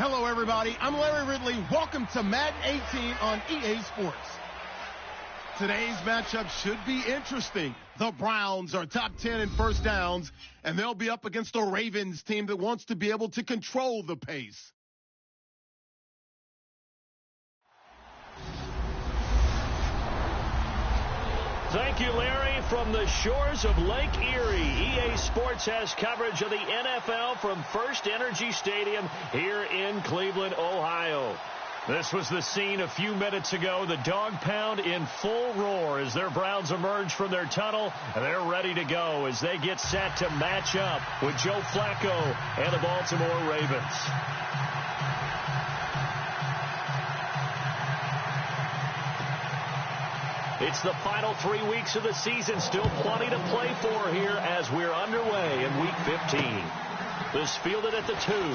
Hello, everybody. I'm Larry Ridley. Welcome to Madden 18 on EA Sports. Today's matchup should be interesting. The Browns are top 10 in first downs, and they'll be up against a Ravens team that wants to be able to control the pace. Thank you, Larry. From the shores of Lake Erie, EA Sports has coverage of the NFL from First Energy Stadium here in Cleveland, Ohio. This was the scene a few minutes ago. The dog pound in full roar as their Browns emerge from their tunnel. They're ready to go as they get set to match up with Joe Flacco and the Baltimore Ravens. It's the final 3 weeks of the season. Still plenty to play for here as we're underway in Week 15. This fielded at the 2. And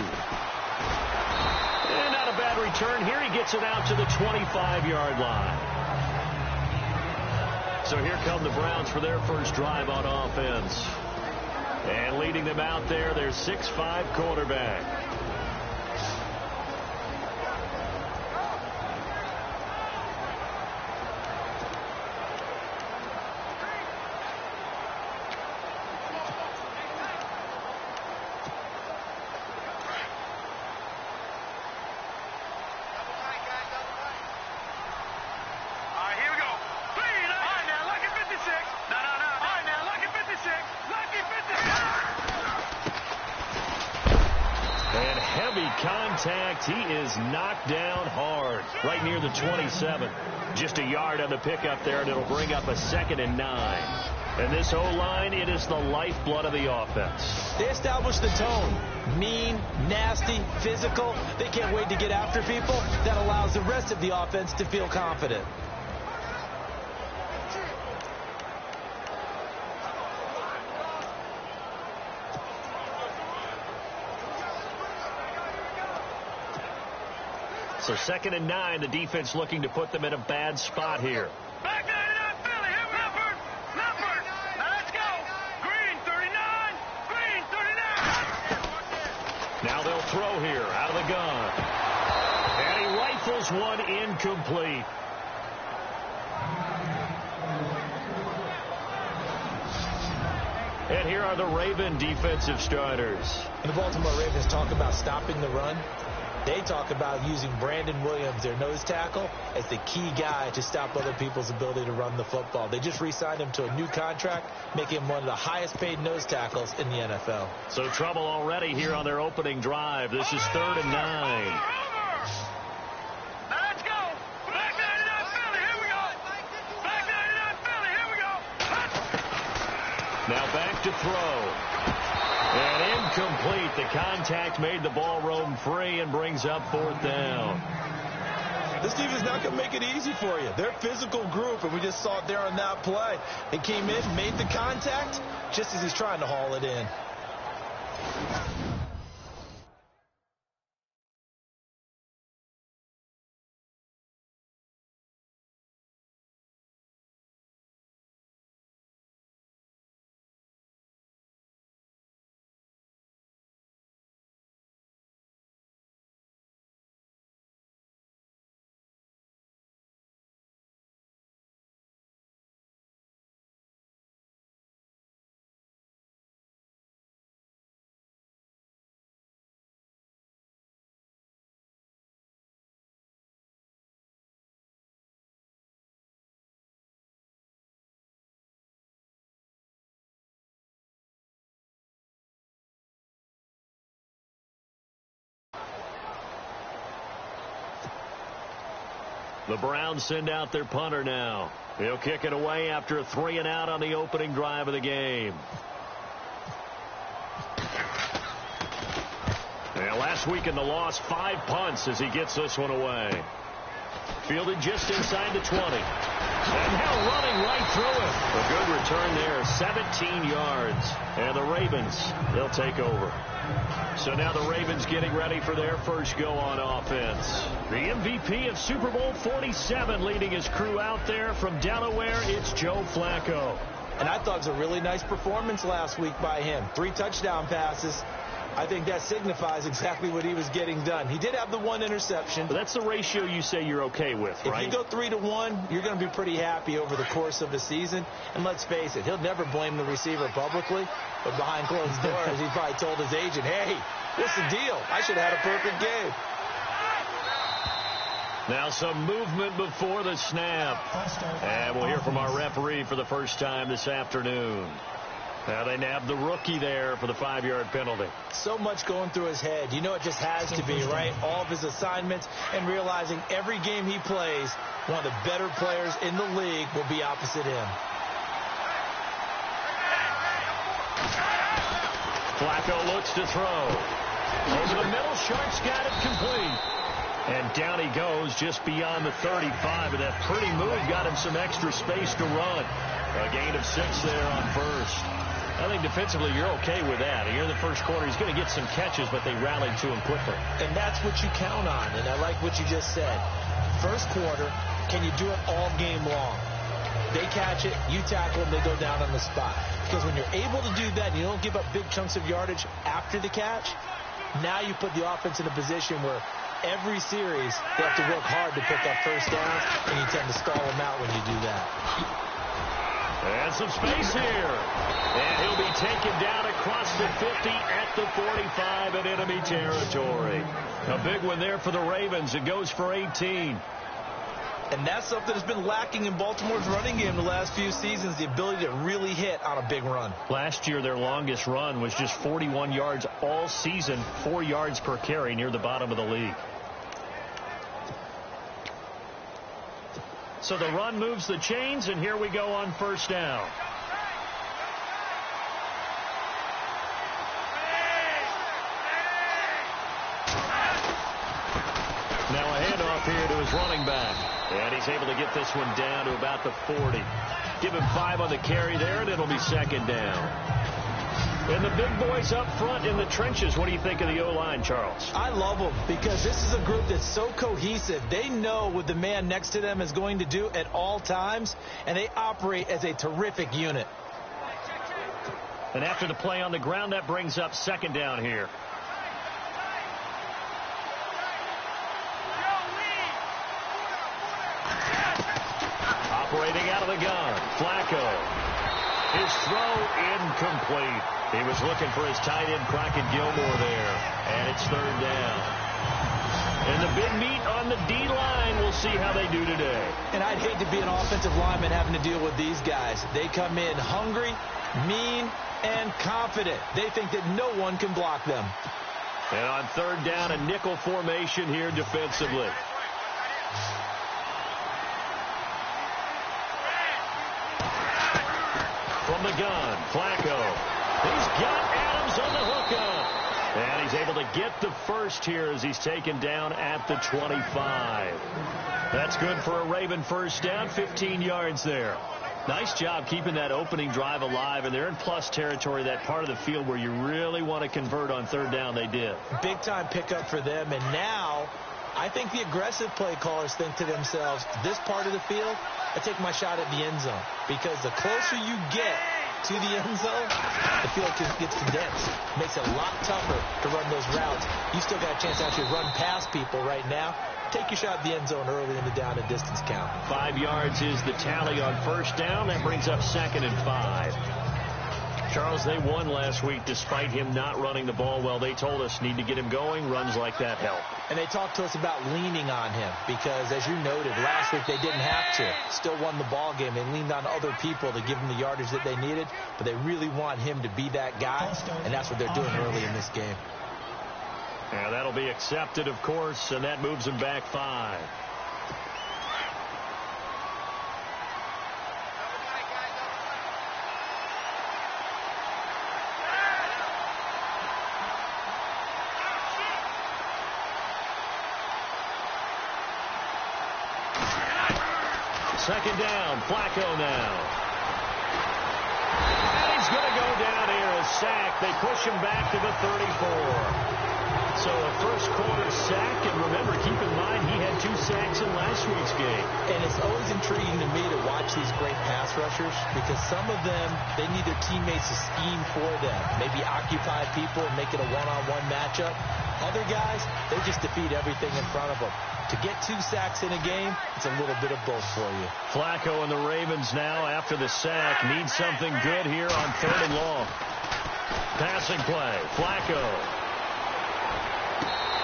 not a bad return here. He gets it out to the 25-yard line. So here come the Browns for their first drive on offense. And leading them out there, their 6'5" quarterback. Contact. He is knocked down hard right near the 27. Just a yard on the pickup there, and it'll bring up a 2nd and 9. And this O-line, it is the lifeblood of the offense. They established the tone. Mean, nasty, physical. They can't wait to get after people. That allows the rest of the offense to feel confident. So 2nd and 9, the defense looking to put them in a bad spot here. Back 99, Philly. Here we go. Leopard. Now let's go. Green, 39. Green, 39. Now they'll throw here out of the gun. And he rifles one incomplete. And here are the Raven defensive starters. The Baltimore Ravens talk about stopping the run. They talk about using Brandon Williams, their nose tackle, as the key guy to stop other people's ability to run the football. They just re-signed him to a new contract, making him one of the highest-paid nose tackles in the NFL. So trouble already here on their opening drive. This is 3rd and 9. Now let's go. Back 99, Philly. Here we go. Back 99, Philly. Here we go. Now back to throw. And incomplete. The contact made the ball roam free and brings up 4th down. This team is not going to make it easy for you. They're a physical group, and we just saw it there on that play. They came in, made the contact, just as he's trying to haul it in. The Browns send out their punter now. He'll kick it away after a 3-and-out on the opening drive of the game. And last week in the loss, 5 punts as he gets this one away. Fielded just inside the 20. And now running right through it. A good return there, 17 yards. And the Ravens, they'll take over. So now the Ravens getting ready for their first go on offense. The MVP of Super Bowl 47 leading his crew out there from Delaware, it's Joe Flacco. And I thought it was a really nice performance last week by him. 3 touchdown passes. I think that signifies exactly what he was getting done. He did have the one interception. But that's the ratio you say you're okay with, right? If you go 3-to-1, you're going to be pretty happy over the course of the season. And let's face it, he'll never blame the receiver publicly. But behind closed doors, he probably told his agent, hey, what's the deal? I should have had a perfect game. Now some movement before the snap. And we'll hear from our referee for the first time this afternoon. Now they nabbed the rookie there for the 5-yard penalty. So much going through his head. You know it just has to be, right? All of his assignments and realizing every game he plays, one of the better players in the league will be opposite him. Flacco looks to throw. Over the middle, Sharp's got it complete. And down he goes just beyond the 35. And that pretty move got him some extra space to run. A gain of 6 there on first. I think defensively you're okay with that. Here in the first quarter, he's going to get some catches, but they rallied to him quickly. And that's what you count on, and I like what you just said. First quarter, can you do it all game long? They catch it, you tackle them, they go down on the spot. Because when you're able to do that, and you don't give up big chunks of yardage after the catch, now you put the offense in a position where every series they have to work hard to pick up first downs, and you tend to stall them out when you do that. And some space here. And he'll be taken down across the 50 at the 45 in enemy territory. A big one there for the Ravens. It goes for 18. And that's something that's been lacking in Baltimore's running game the last few seasons, the ability to really hit on a big run. Last year, their longest run was just 41 yards all season, 4 yards per carry, near the bottom of the league. So the run moves the chains, and here we go on first down. Now a handoff here to his running back. And he's able to get this one down to about the 40. Give him 5 on the carry there, and it'll be second down. And the big boys up front in the trenches. What do you think of the O-line, Charles? I love them because this is a group that's so cohesive. They know what the man next to them is going to do at all times, and they operate as a terrific unit. And after the play on the ground, that brings up second down here. Operating out of the gun, Flacco. His throw incomplete. He was looking for his tight end, Crockett Gilmore there. And it's third down. And the big meat on the D-line. We'll see how they do today. And I'd hate to be an offensive lineman having to deal with these guys. They come in hungry, mean, and confident. They think that no one can block them. And on third down, a nickel formation here defensively. From the gun, Flacco. He's got Adams on the hookup. And he's able to get the first here as he's taken down at the 25. That's good for a Raven first down, 15 yards there. Nice job keeping that opening drive alive, and they're in plus territory, that part of the field where you really want to convert on third down. They did. Big-time pickup for them, and now I think the aggressive play callers think to themselves, this part of the field, I take my shot at the end zone, because the closer you get to the end zone, the field gets condensed. Makes it a lot tougher to run those routes. You still got a chance to actually run past people right now. Take your shot at the end zone early in the down and distance count. 5 yards is the tally on first down. That brings up 2nd and 5. Charles, they won last week despite him not running the ball well. They told us need to get him going. Runs like that help. And they talked to us about leaning on him because, as you noted, last week they didn't have to. Still won the ball game. They leaned on other people to give them the yardage that they needed, but they really want him to be that guy, and that's what they're doing early in this game. Yeah, that'll be accepted, of course, and that moves him back 5. Second down, Flacco now. And he's going to go down here, a sack. They push him back to the 34. So a first quarter sack, and remember, keep in mind, he had 2 sacks in last week's game. And it's always intriguing to me to watch these great pass pass rushers because some of them, they need their teammates to scheme for them. Maybe occupy people and make it a one-on-one matchup. Other guys, they just defeat everything in front of them. To get 2 sacks in a game, it's a little bit of both for you. Flacco and the Ravens now, after the sack, need something good here on 3rd and long. Passing play, Flacco.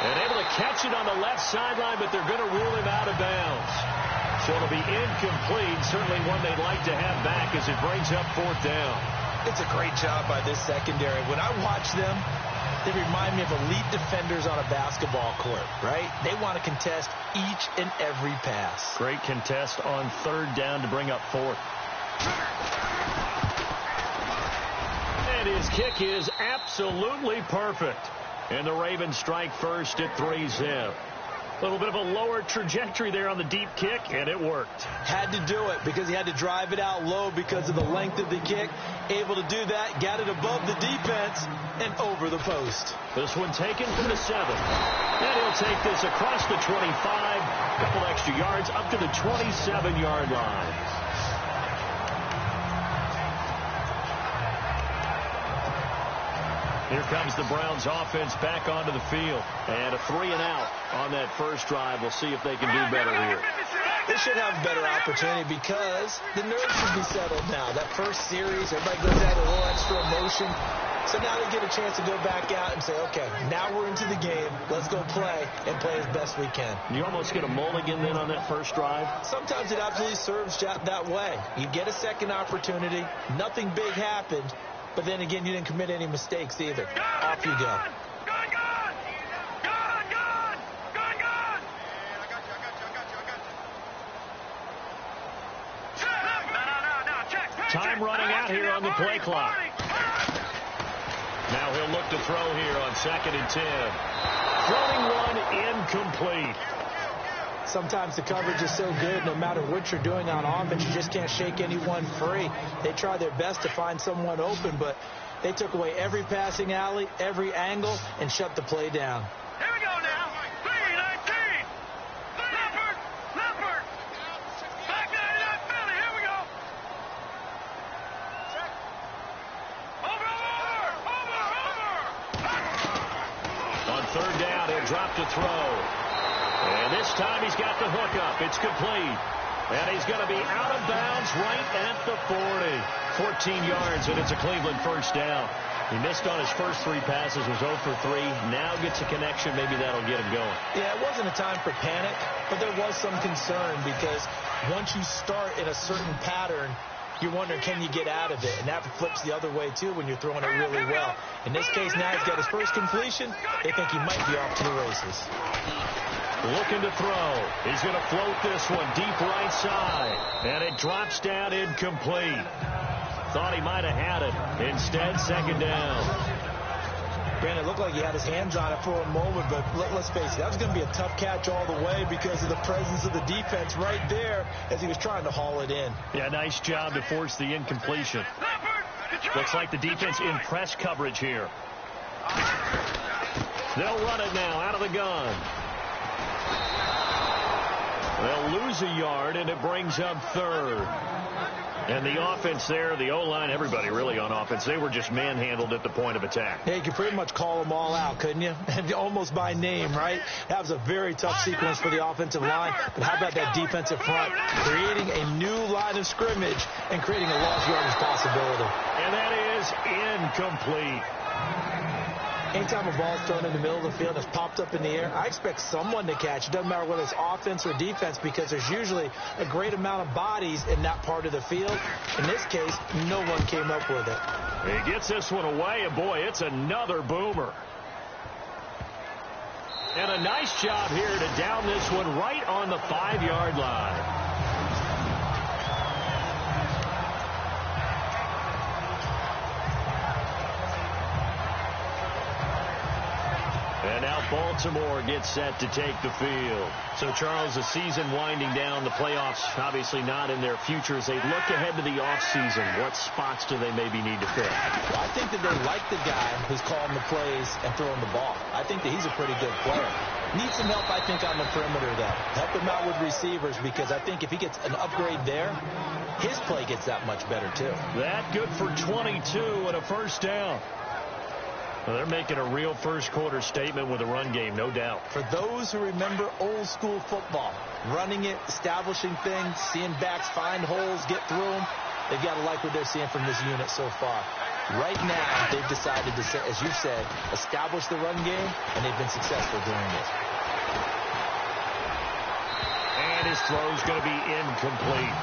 And able to catch it on the left sideline, but they're going to rule him out of bounds. So it'll be incomplete, certainly one they'd like to have back as it brings up 4th down. It's a great job by this secondary. When I watch them, they remind me of elite defenders on a basketball court, right? They want to contest each and every pass. Great contest on 3rd down to bring up 4th. And his kick is absolutely perfect. And the Ravens strike first at 3-zip. A little bit of a lower trajectory there on the deep kick, and it worked. Had to do it because he had to drive it out low because of the length of the kick. Able to do that, got it above the defense, and over the post. This one taken from the 7. And he'll take this across the 25. A couple extra yards up to the 27-yard line. Here comes the Browns offense back onto the field. And a 3-and-out on that first drive. We'll see if they can do better here. They should have a better opportunity because the nerves should be settled now. That first series, everybody goes out with a little extra emotion. So now they get a chance to go back out and say, okay, now we're into the game. Let's go play and play as best we can. You almost get a mulligan then on that first drive? Sometimes it absolutely serves that way. You get a second opportunity. Nothing big happened. But then again, you didn't commit any mistakes either. Off you go. Time running out here on the play clock. Now he'll look to throw here on 2nd and 10. Throwing one incomplete. Sometimes the coverage is so good, no matter what you're doing on offense, you just can't shake anyone free. They try their best to find someone open, but they took away every passing alley, every angle, and shut the play down. Here we go now. 3-19. Leopard. Back 99 Philly. Here we go. Over. On 3rd down, he'll drop to throw. And this time he's got the hook up. It's complete. And he's going to be out of bounds right at the 40. 14 yards, and it's a Cleveland first down. He missed on his first 3 passes, was 0 for 3. Now gets a connection. Maybe that'll get him going. Yeah, it wasn't a time for panic, but there was some concern because once you start in a certain pattern, you're wondering, can you get out of it? And that flips the other way, too, when you're throwing it really well. In this case, now he's got his first completion. They think he might be off to the races. Looking to throw. He's going to float this one deep right side. And it drops down incomplete. Thought he might have had it. Instead, 2nd down. Brandon, it looked like he had his hands on it for a moment, but let's face it, that was going to be a tough catch all the way because of the presence of the defense right there as he was trying to haul it in. Yeah, nice job to force the incompletion. Looks like the defense in press coverage here. They'll run it now out of the gun. They'll lose a yard, and it brings up 3rd. And the offense there, the O-line, everybody really on offense, they were just manhandled at the point of attack. Yeah, you could pretty much call them all out, couldn't you? Almost by name, right? That was a very tough sequence for the offensive line. But how about that defensive front? Creating a new line of scrimmage and creating a lost yardage possibility. And that is incomplete. Anytime a ball's thrown in the middle of the field and it's popped up in the air, I expect someone to catch. It doesn't matter whether it's offense or defense because there's usually a great amount of bodies in that part of the field. In this case, no one came up with it. He gets this one away, and boy, it's another boomer. And a nice job here to down this one right on the 5-yard line. And now Baltimore gets set to take the field. So, Charles, the season winding down, the playoffs obviously not in their futures. They look ahead to the offseason. What spots do they maybe need to fill? Well, I think that they like the guy who's calling the plays and throwing the ball. I think that he's a pretty good player. Needs some help, I think, on the perimeter, though. Help him out with receivers, because I think if he gets an upgrade there, his play gets that much better, too. That good for 22 and a first down. Well, they're making a real first-quarter statement with a run game, no doubt. For those who remember old-school football, running it, establishing things, seeing backs find holes, get through them, they've got to like what they're seeing from this unit so far. Right now, they've decided to, as you said, establish the run game, and they've been successful doing it. And his throw's going to be incomplete.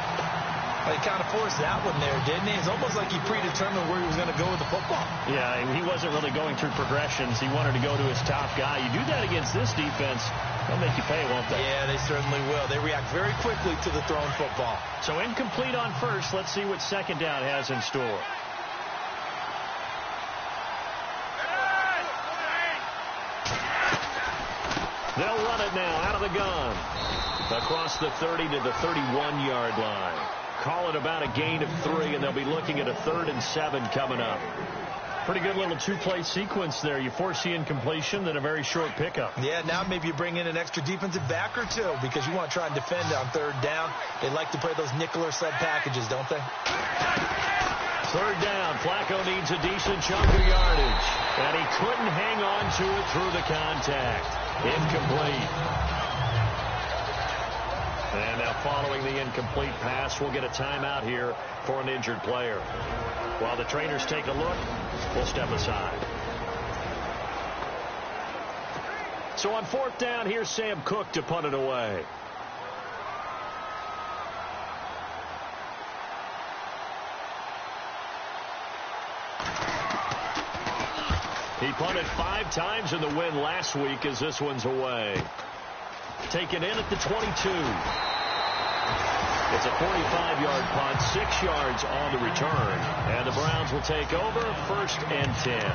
Well, he kind of forced that one there, didn't he? It's almost like he predetermined where he was going to go with the football. Yeah, he wasn't really going through progressions. He wanted to go to his top guy. You do that against this defense, they'll make you pay, won't they? Yeah, they certainly will. They react very quickly to the thrown football. So incomplete on first. Let's see what second down has in store. They'll run it now out of the gun. Across the 30 to the 31-yard line. Call it about a gain of 3, and they'll be looking at a 3rd and 7 coming up. Pretty good little two-play sequence there. You force the incompletion, then a very short pickup. Yeah, now maybe you bring in an extra defensive back or two, because you want to try and defend on 3rd down. They like to play those nickel or sub packages, don't they? 3rd down. Flacco needs a decent chunk of yardage, and he couldn't hang on to it through the contact. Incomplete. And now following the incomplete pass, we'll get a timeout here for an injured player. While the trainers take a look, we'll step aside. So on 4th down, here's Sam Cook to punt it away. He punted 5 times in the win last week as this one's away. Taken in at the 22. It's a 45-yard punt, 6 yards on the return. And the Browns will take over, 1st and 10.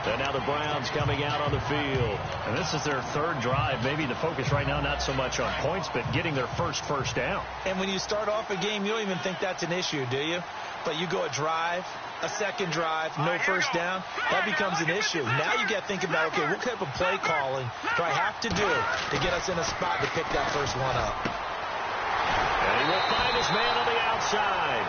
And now the Browns coming out on the field. And this is their 3rd drive. Maybe the focus right now not so much on points, but getting their first down. And when you start off a game, you don't even think that's an issue, do you? But you go a drive, a 2nd drive, no first down, that becomes an issue. Now you got to think about, okay, what type of play calling do I have to do to get us in a spot to pick that first one up? And he will find his man on the outside.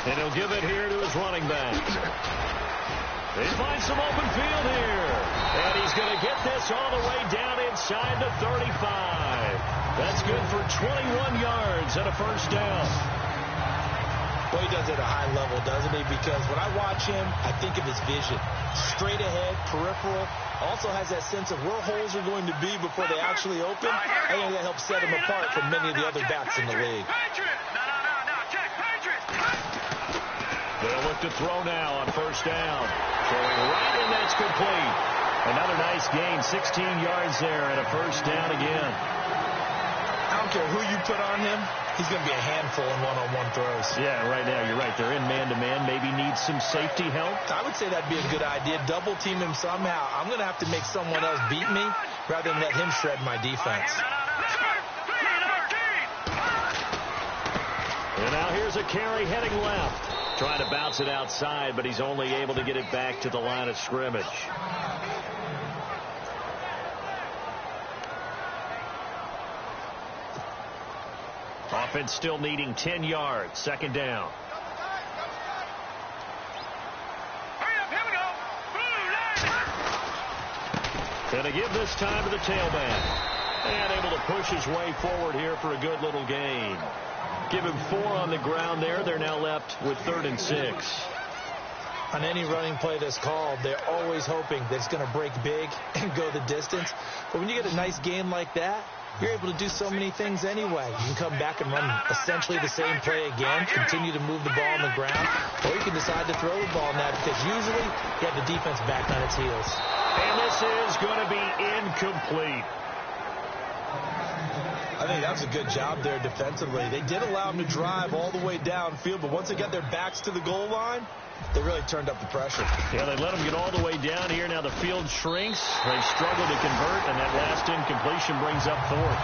And he'll give it here to his running back. They find some open field here. And he's going to get this all the way down inside the 35. That's good for 21 yards and a first down. Boy, he does it at a high level, doesn't he? Because when I watch him, I think of his vision. Straight ahead, peripheral. Also has that sense of where holes are going to be before they actually open. I think that helps set him apart from many of the other backs in the league. They'll look to throw now on first down. Throwing right, and that's complete. Another nice gain, 16 yards there, and a first down again. I don't care who you put on him, he's going to be a handful in one-on-one throws. Yeah, right now, you're right. They're in man-to-man. Maybe needs some safety help. I would say that'd be a good idea. Double team him somehow. I'm going to have to make someone else beat me rather than let him shred my defense. And now here's a carry heading left. Trying to bounce it outside, but he's only able to get it back to the line of scrimmage. Offense still needing 10 yards. 2nd down. Gonna give this time to the tailback. And able to push his way forward here for a good little gain. Give him 4 on the ground there. They're now left with 3rd and 6. On any running play that's called, they're always hoping that it's going to break big and go the distance. But when you get a nice gain like that, you're able to do so many things anyway. You can come back and run essentially the same play again, continue to move the ball on the ground, or you can decide to throw the ball now because usually you have the defense back on its heels. And this is going to be incomplete. I think that was a good job there defensively. They did allow them to drive all the way downfield, but once they got their backs to the goal line, they really turned up the pressure. Yeah, they let them get all the way down here. Now the field shrinks. They struggle to convert, and that last incompletion brings up fourth.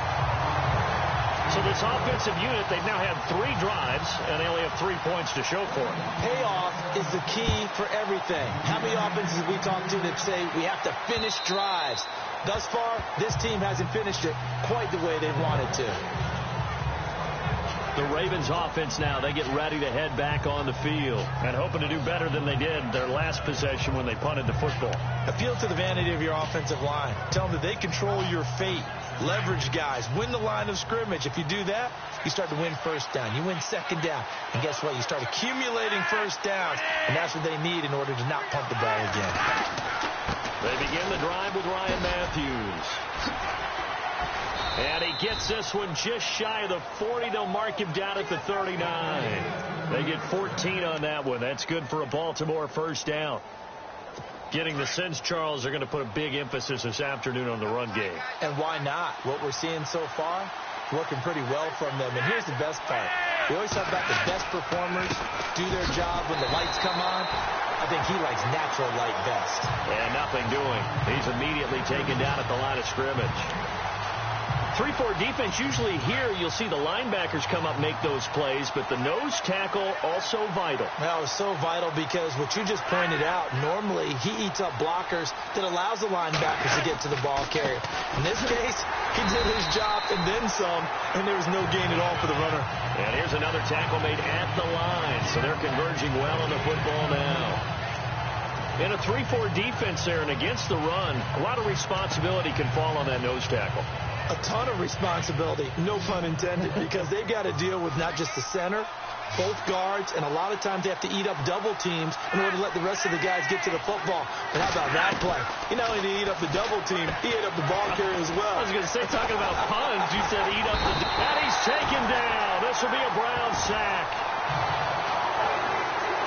So this offensive unit, they've now had 3 drives, and they only have 3 points to show for it. Payoff is the key for everything. How many offenses have we talked to that say we have to finish drives? Thus far, this team hasn't finished it quite the way they wanted to. The Ravens offense now, they get ready to head back on the field and hoping to do better than they did their last possession when they punted the football. Appeal to the vanity of your offensive line. Tell them that they control your fate. Leverage guys. Win the line of scrimmage. If you do that, you start to win first down. You win second down. And guess what? You start accumulating first downs. And that's what they need in order to not punt the ball again. They begin the drive with Ryan Matthews. And he gets this one just shy of the 40. They'll mark him down at the 39. They get 14 on that one. That's good for a Baltimore first down. Getting the sense, Charles, they're going to put a big emphasis this afternoon on the run game. And why not? What we're seeing so far, working pretty well from them. And here's the best part. We always talk about the best performers do their job when the lights come on. I think he likes natural light best. And nothing doing. He's immediately taken down at the line of scrimmage. 3-4 defense, usually here you'll see the linebackers come up make those plays, but the nose tackle also vital. Well, it's so vital because what you just pointed out, normally he eats up blockers that allows the linebackers to get to the ball carrier. In this case, he did his job and then some, and there was no gain at all for the runner. And here's another tackle made at the line, so they're converging well on the football now. In a 3-4 defense there and against the run, a lot of responsibility can fall on that nose tackle. A ton of responsibility, no pun intended, because they've got to deal with not just the center, both guards, and a lot of times they have to eat up double teams in order to let the rest of the guys get to the football. But how about that play? He not only did he eat up the double team, he ate up the ball carrier as well. I was going to say, talking about puns, you said eat up the... And he's taken down. This will be a Brown sack.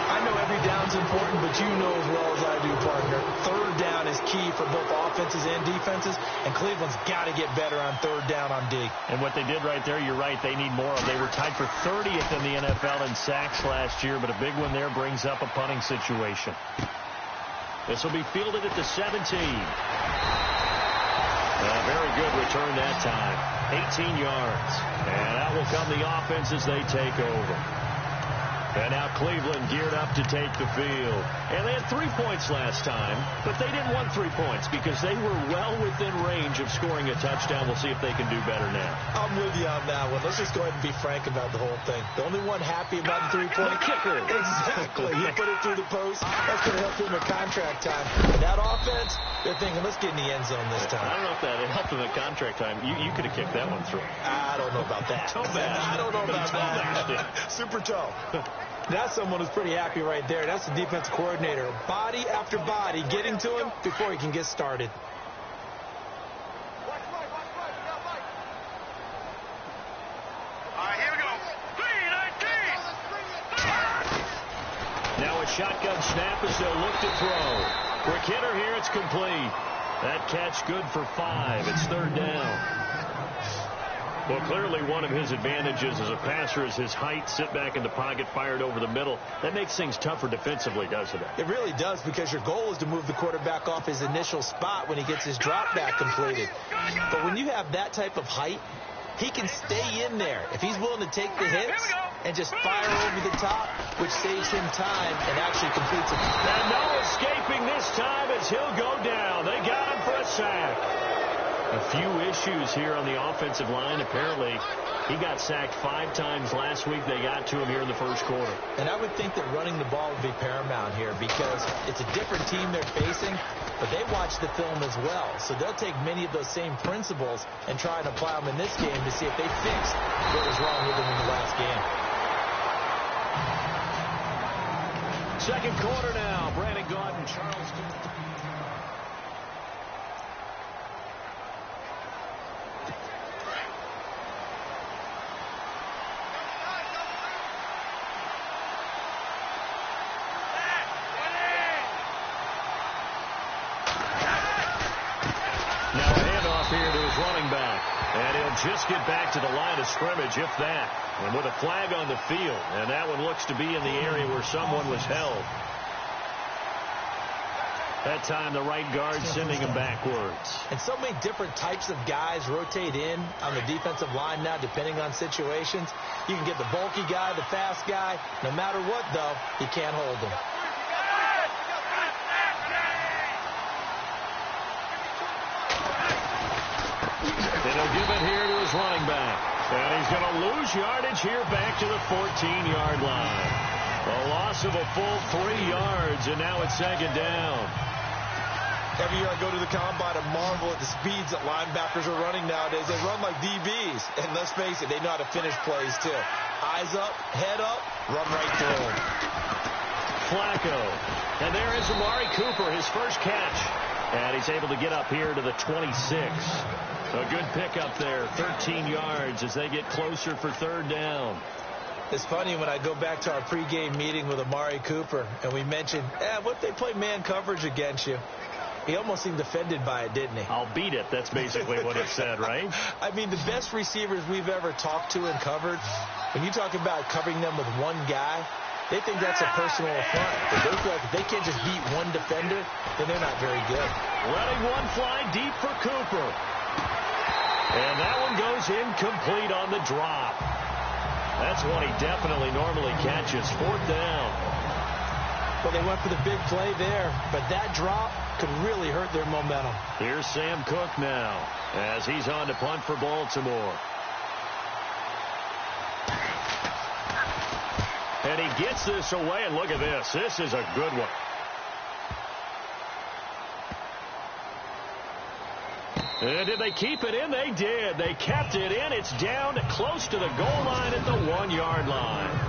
I know every down's important, but you know as well as I do, partner. Third down is key for both offenses and defenses, and Cleveland's got to get better on third down on D. And what they did right there, you're right, they need more of. They were tied for 30th in the NFL in sacks last year, but a big one there brings up a punting situation. This will be fielded at the 17. Very good return that time. 18 yards. And that will come the offense as they take over. And now Cleveland geared up to take the field. And they had 3 points last time, but they didn't want 3 points because they were well within range of scoring a touchdown. We'll see if they can do better now. I'm with you on that one. Let's just go ahead and be frank about the whole thing. The only one happy about the 3-point kicker. Exactly. He put it through the post. That's going to help him at contract time. And that offense, they're thinking, let's get in the end zone this time. I don't know if that helped him at contract time. You could have kicked that one through. I don't know about that. I don't know about that. Super toe. That's someone who's pretty happy right there. That's the defense coordinator. Body after body getting to him before he can get started. All right, here we go. 3-19. Now a shotgun snap as they'll look to throw. Quick hitter here, it's complete. That catch good for 5. It's third down. Well, clearly one of his advantages as a passer is his height, sit back in the pocket, fired over the middle. That makes things tougher defensively, doesn't it? It really does, because your goal is to move the quarterback off his initial spot when he gets his drop back completed. But when you have that type of height, he can stay in there if he's willing to take the hits and just fire over the top, which saves him time and actually completes it. And no escaping this time as he'll go down. They got him for a sack. A few issues here on the offensive line. Apparently, he got sacked 5 times last week. They got to him here in the first quarter. And I would think that running the ball would be paramount here because it's a different team they're facing, but they watch the film as well. So they'll take many of those same principles and try and apply them in this game to see if they fixed what was wrong with them in the last game. Second quarter now. Brandon Gaudin, Charles. And he'll just get back to the line of scrimmage, if that. And with a flag on the field. And that one looks to be in the area where someone was held. That time the right guard sending him backwards. And so many different types of guys rotate in on the defensive line now, depending on situations. You can get the bulky guy, the fast guy. No matter what, though, you can't hold him. And he'll give it here to his running back. And he's going to lose yardage here back to the 14-yard line. A loss of a full 3 yards, and now it's second down. Every year I go to the combine and marvel at the speeds that linebackers are running nowadays. They run like DBs. And let's face it, they know how to finish plays, too. Eyes up, head up, run right through them. Flacco. And there is Amari Cooper, his first catch. And he's able to get up here to the 26. A good pickup there, 13 yards as they get closer for third down. It's funny when I go back to our pregame meeting with Amari Cooper, and we mentioned, what if they play man coverage against you? He almost seemed offended by it, didn't he? I'll beat it. That's basically what he said, right? I mean, the best receivers we've ever talked to and covered, when you talk about covering them with one guy, they think that's a personal affront. But they feel like if they can't just beat one defender, then they're not very good. Letting one fly deep for Cooper. And that one goes incomplete on the drop. That's one he definitely normally catches. Fourth down. Well, they went for the big play there, but that drop could really hurt their momentum. Here's Sam Cook now as he's on to punt for Baltimore. And he gets this away, and look at this. This is a good one. And did they keep it in? They did. They kept it in. It's down close to the goal line at the 1-yard line.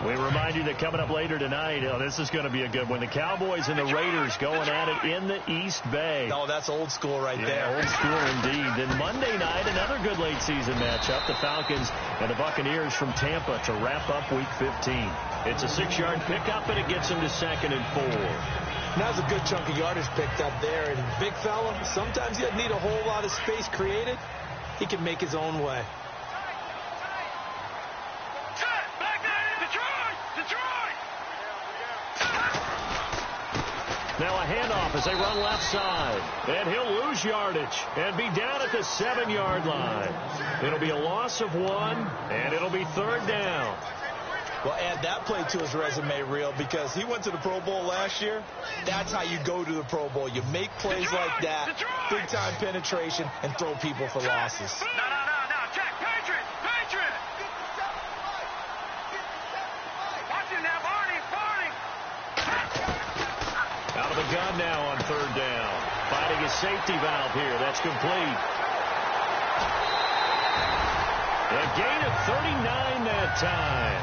We remind you that coming up later tonight, this is going to be a good one. The Cowboys and the Raiders going at it in the East Bay. Oh, that's old school right there. Old school indeed. Then Monday night, another good late season matchup. The Falcons and the Buccaneers from Tampa to wrap up Week 15. It's a 6-yard pickup, and it gets them to 2nd and 4. Now's a good chunk of yardage picked up there. And big fella, sometimes he doesn't need a whole lot of space created. He can make his own way. Now a handoff as they run left side. And he'll lose yardage and be down at the 7-yard line. It'll be a loss of 1, and it'll be third down. Well, add that play to his resume reel because he went to the Pro Bowl last year. That's how you go to the Pro Bowl. You make plays like that, big-time penetration, and throw people for losses. No. Check. Patriot. Watch him now, Barney. Out of the gun now on third down. Finding his safety valve here. That's complete. A gain of 39 that time.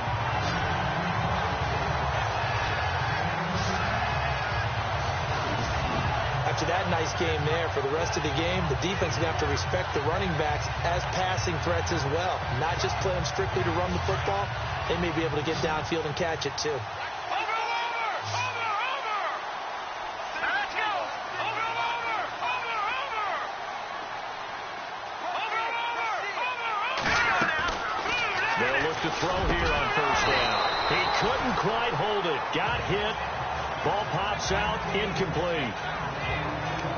After that nice game there, for the rest of the game, the defense is going to have to respect the running backs as passing threats as well. Not just play them strictly to run the football. They may be able to get downfield and catch it, too. They'll look to throw here on first down. He couldn't quite hold it. Got hit. Ball pops out. Incomplete.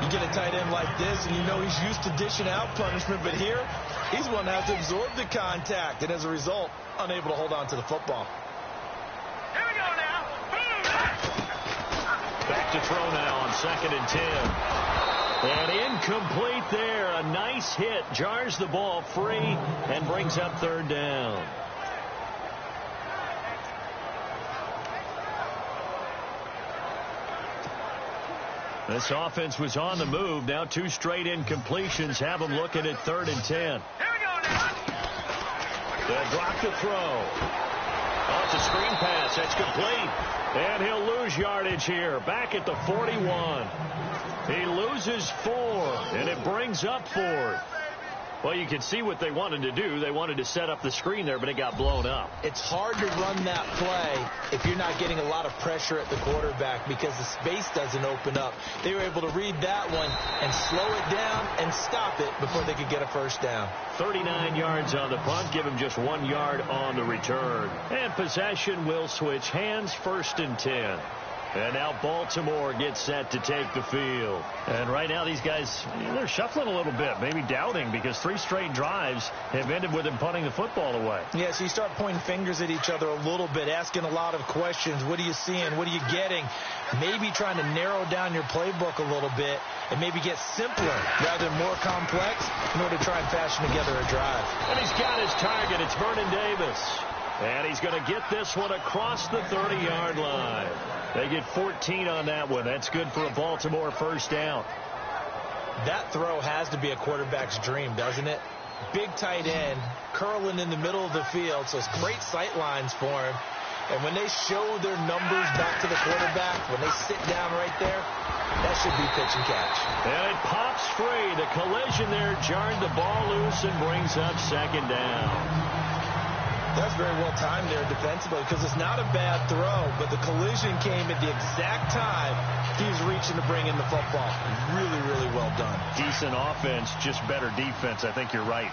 You get a tight end like this, and you know he's used to dishing out punishment, but here, he's one that has to absorb the contact, and as a result, unable to hold on to the football. Here we go now. Back to throw now on 2nd and 10. And incomplete there. A nice hit. Jars the ball free and brings up third down. This offense was on the move. Now 2 straight incompletions have them looking at 3rd and 10. Here we go now. They'll drop the throw. Oh, it's a screen pass. That's complete. And he'll lose yardage here. Back at the 41. He loses 4, and it brings up 4th. Well, you can see what they wanted to do. They wanted to set up the screen there, but it got blown up. It's hard to run that play if you're not getting a lot of pressure at the quarterback because the space doesn't open up. They were able to read that one and slow it down and stop it before they could get a first down. 39 yards on the punt, give him just 1 yard on the return. And possession will switch hands, 1st and 10. And now Baltimore gets set to take the field. And right now these guys, they're shuffling a little bit, maybe doubting, because 3 straight drives have ended with them punting the football away. Yeah, so you start pointing fingers at each other a little bit, asking a lot of questions. What are you seeing? What are you getting? Maybe trying to narrow down your playbook a little bit and maybe get simpler rather than more complex in order to try and fashion together a drive. And he's got his target. It's Vernon Davis. And he's going to get this one across the 30-yard line. They get 14 on that one. That's good for a Baltimore first down. That throw has to be a quarterback's dream, doesn't it? Big tight end, curling in the middle of the field, so it's great sight lines for him. And when they show their numbers back to the quarterback, when they sit down right there, that should be pitch and catch. And it pops free. The collision there jarred the ball loose and brings up 2nd down. That's very well timed there defensively because it's not a bad throw, but the collision came at the exact time he was reaching to bring in the football. Really, really well done. Decent offense, just better defense. I think you're right.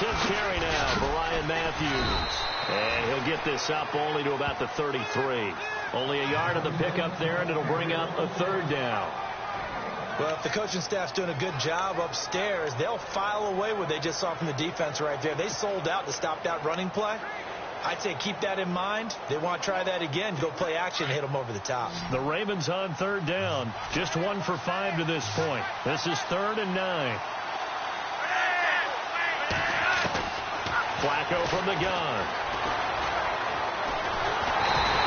Tim carry now for Ryan Matthews. And he'll get this up only to about the 33. Only a yard of the pickup there, and it'll bring up a 3rd down. Well, if the coaching staff's doing a good job upstairs, they'll file away what they just saw from the defense right there. They sold out to stop that running play. I'd say keep that in mind. They want to try that again. Go play action, hit them over the top. The Ravens on 3rd down. Just 1 for 5 to this point. This is 3rd and 9. Flacco from the gun.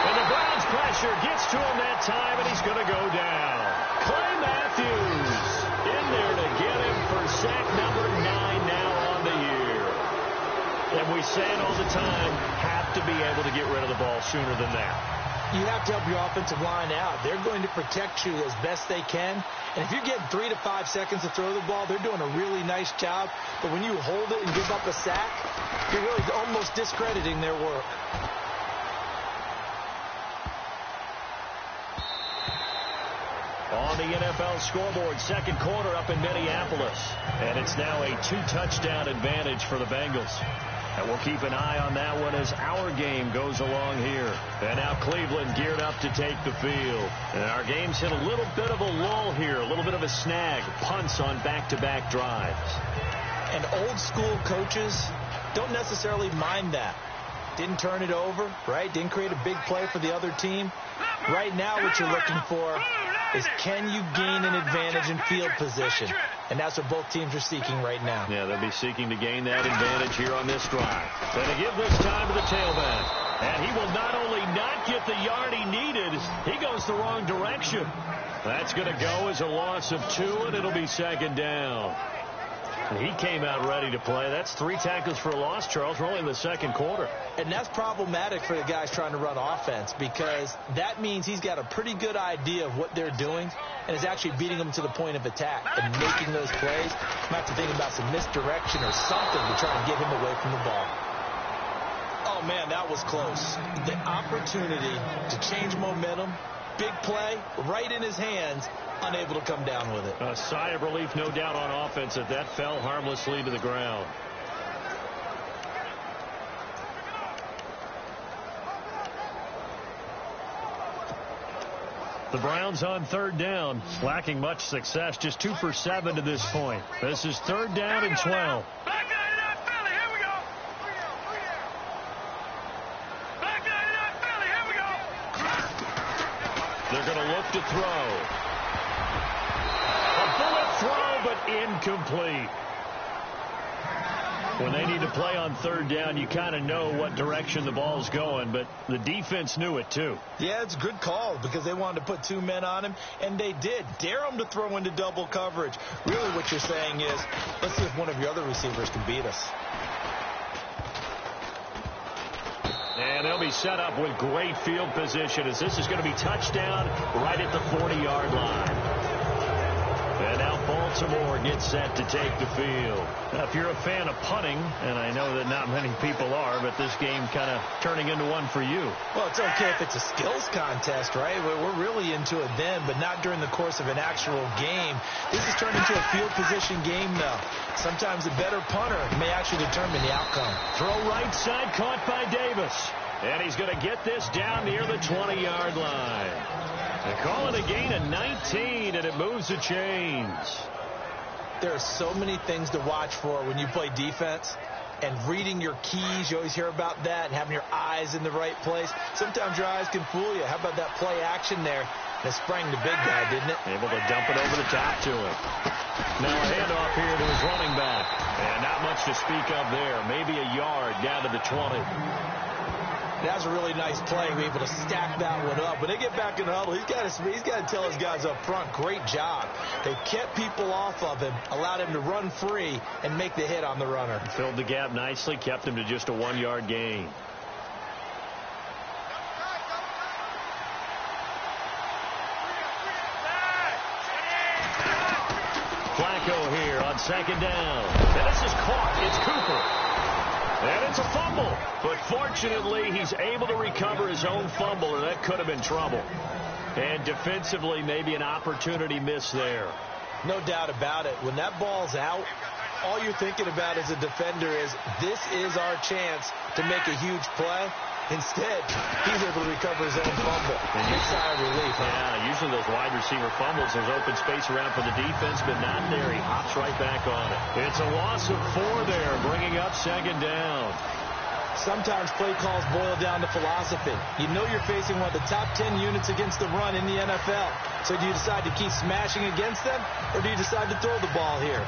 And the Browns pressure gets to him that time, and he's going to go down. Clay Matthews in there to get him for sack number 9 now on the year. And we say it all the time, have to be able to get rid of the ball sooner than that. You have to help your offensive line out. They're going to protect you as best they can. And if you're getting 3 to 5 seconds to throw the ball, they're doing a really nice job. But when you hold it and give up a sack, you're really almost discrediting their work. On the NFL scoreboard, 2nd quarter up in Minneapolis. And it's now a 2-touchdown advantage for the Bengals. And we'll keep an eye on that one as our game goes along here. And now Cleveland geared up to take the field. And our game's hit a little bit of a lull here, a little bit of a snag. Punts on back-to-back drives. And old school coaches don't necessarily mind that. Didn't turn it over, right? Didn't create a big play for the other team. Right now what you're looking for is can you gain an advantage in field position? And that's what both teams are seeking right now. Yeah, they'll be seeking to gain that advantage here on this drive. And to give this time to the tailback. And he will not only not get the yard he needed, he goes the wrong direction. That's going to go as a loss of 2, and it'll be 2nd down. And he came out ready to play. That's 3 tackles for a loss, Charles. We're only in the 2nd quarter. And that's problematic for the guys trying to run offense because that means he's got a pretty good idea of what they're doing and is actually beating them to the point of attack and making those plays. Might have to think about some misdirection or something to try and get him away from the ball. Oh, man, that was close. The opportunity to change momentum, big play, right in his hands, unable to come down with it. A sigh of relief, no doubt, on offense that fell harmlessly to the ground. The Browns on 3rd down, lacking much success, just 2 for 7 to this point. This is 3rd down and 12. Back 99 Philly, here we go. Back 99 Philly, here we go. They're going to look to throw. A bullet throw, but incomplete. When they need to play on 3rd down, you kind of know what direction the ball's going, but the defense knew it too. Yeah, it's a good call because they wanted to put 2 men on him, and they did. Dare him to throw into double coverage. Really what you're saying is, let's see if one of your other receivers can beat us. And they'll be set up with great field position as this is going to be touchdown right at the 40-yard line. And now Baltimore gets set to take the field. Now, if you're a fan of punting, and I know that not many people are, but this game kind of turning into one for you. Well, it's okay if it's a skills contest, right? We're really into it then, but not during the course of an actual game. This has turned into a field position game, though. Sometimes a better punter may actually determine the outcome. Throw right side, caught by Davis. And he's going to get this down near the 20-yard line. They call it a gain of 19, and it moves the chains. There are so many things to watch for when you play defense. And reading your keys, you always hear about that, and having your eyes in the right place. Sometimes your eyes can fool you. How about that play action there? That sprang the big guy, didn't it? Able to dump it over the top to him. Now a handoff here to his running back. And not much to speak of there. Maybe a yard down to the 20. That's a really nice play. We're able to stack that one up. When they get back in the huddle, he's got to tell his guys up front, great job. They kept people off of him, allowed him to run free, and make the hit on the runner. Filled the gap nicely, kept him to just a 1-yard gain. Flacco here on second down. And this is caught. It's Cooper. And it's a fumble. But fortunately, he's able to recover his own fumble, and that could have been trouble. And defensively, maybe an opportunity miss there. No doubt about it. When that ball's out, all you're thinking about as a defender is, this is our chance to make a huge play. Instead, he's able to recover his own fumble. And big sigh of relief. Yeah, usually those wide receiver fumbles, there's open space around for the defense, but not there. He hops right back on it. It's a loss of 4 there, bringing up second down. Sometimes play calls boil down to philosophy. You know you're facing one of the top 10 units against the run in the NFL. So do you decide to keep smashing against them, or do you decide to throw the ball here?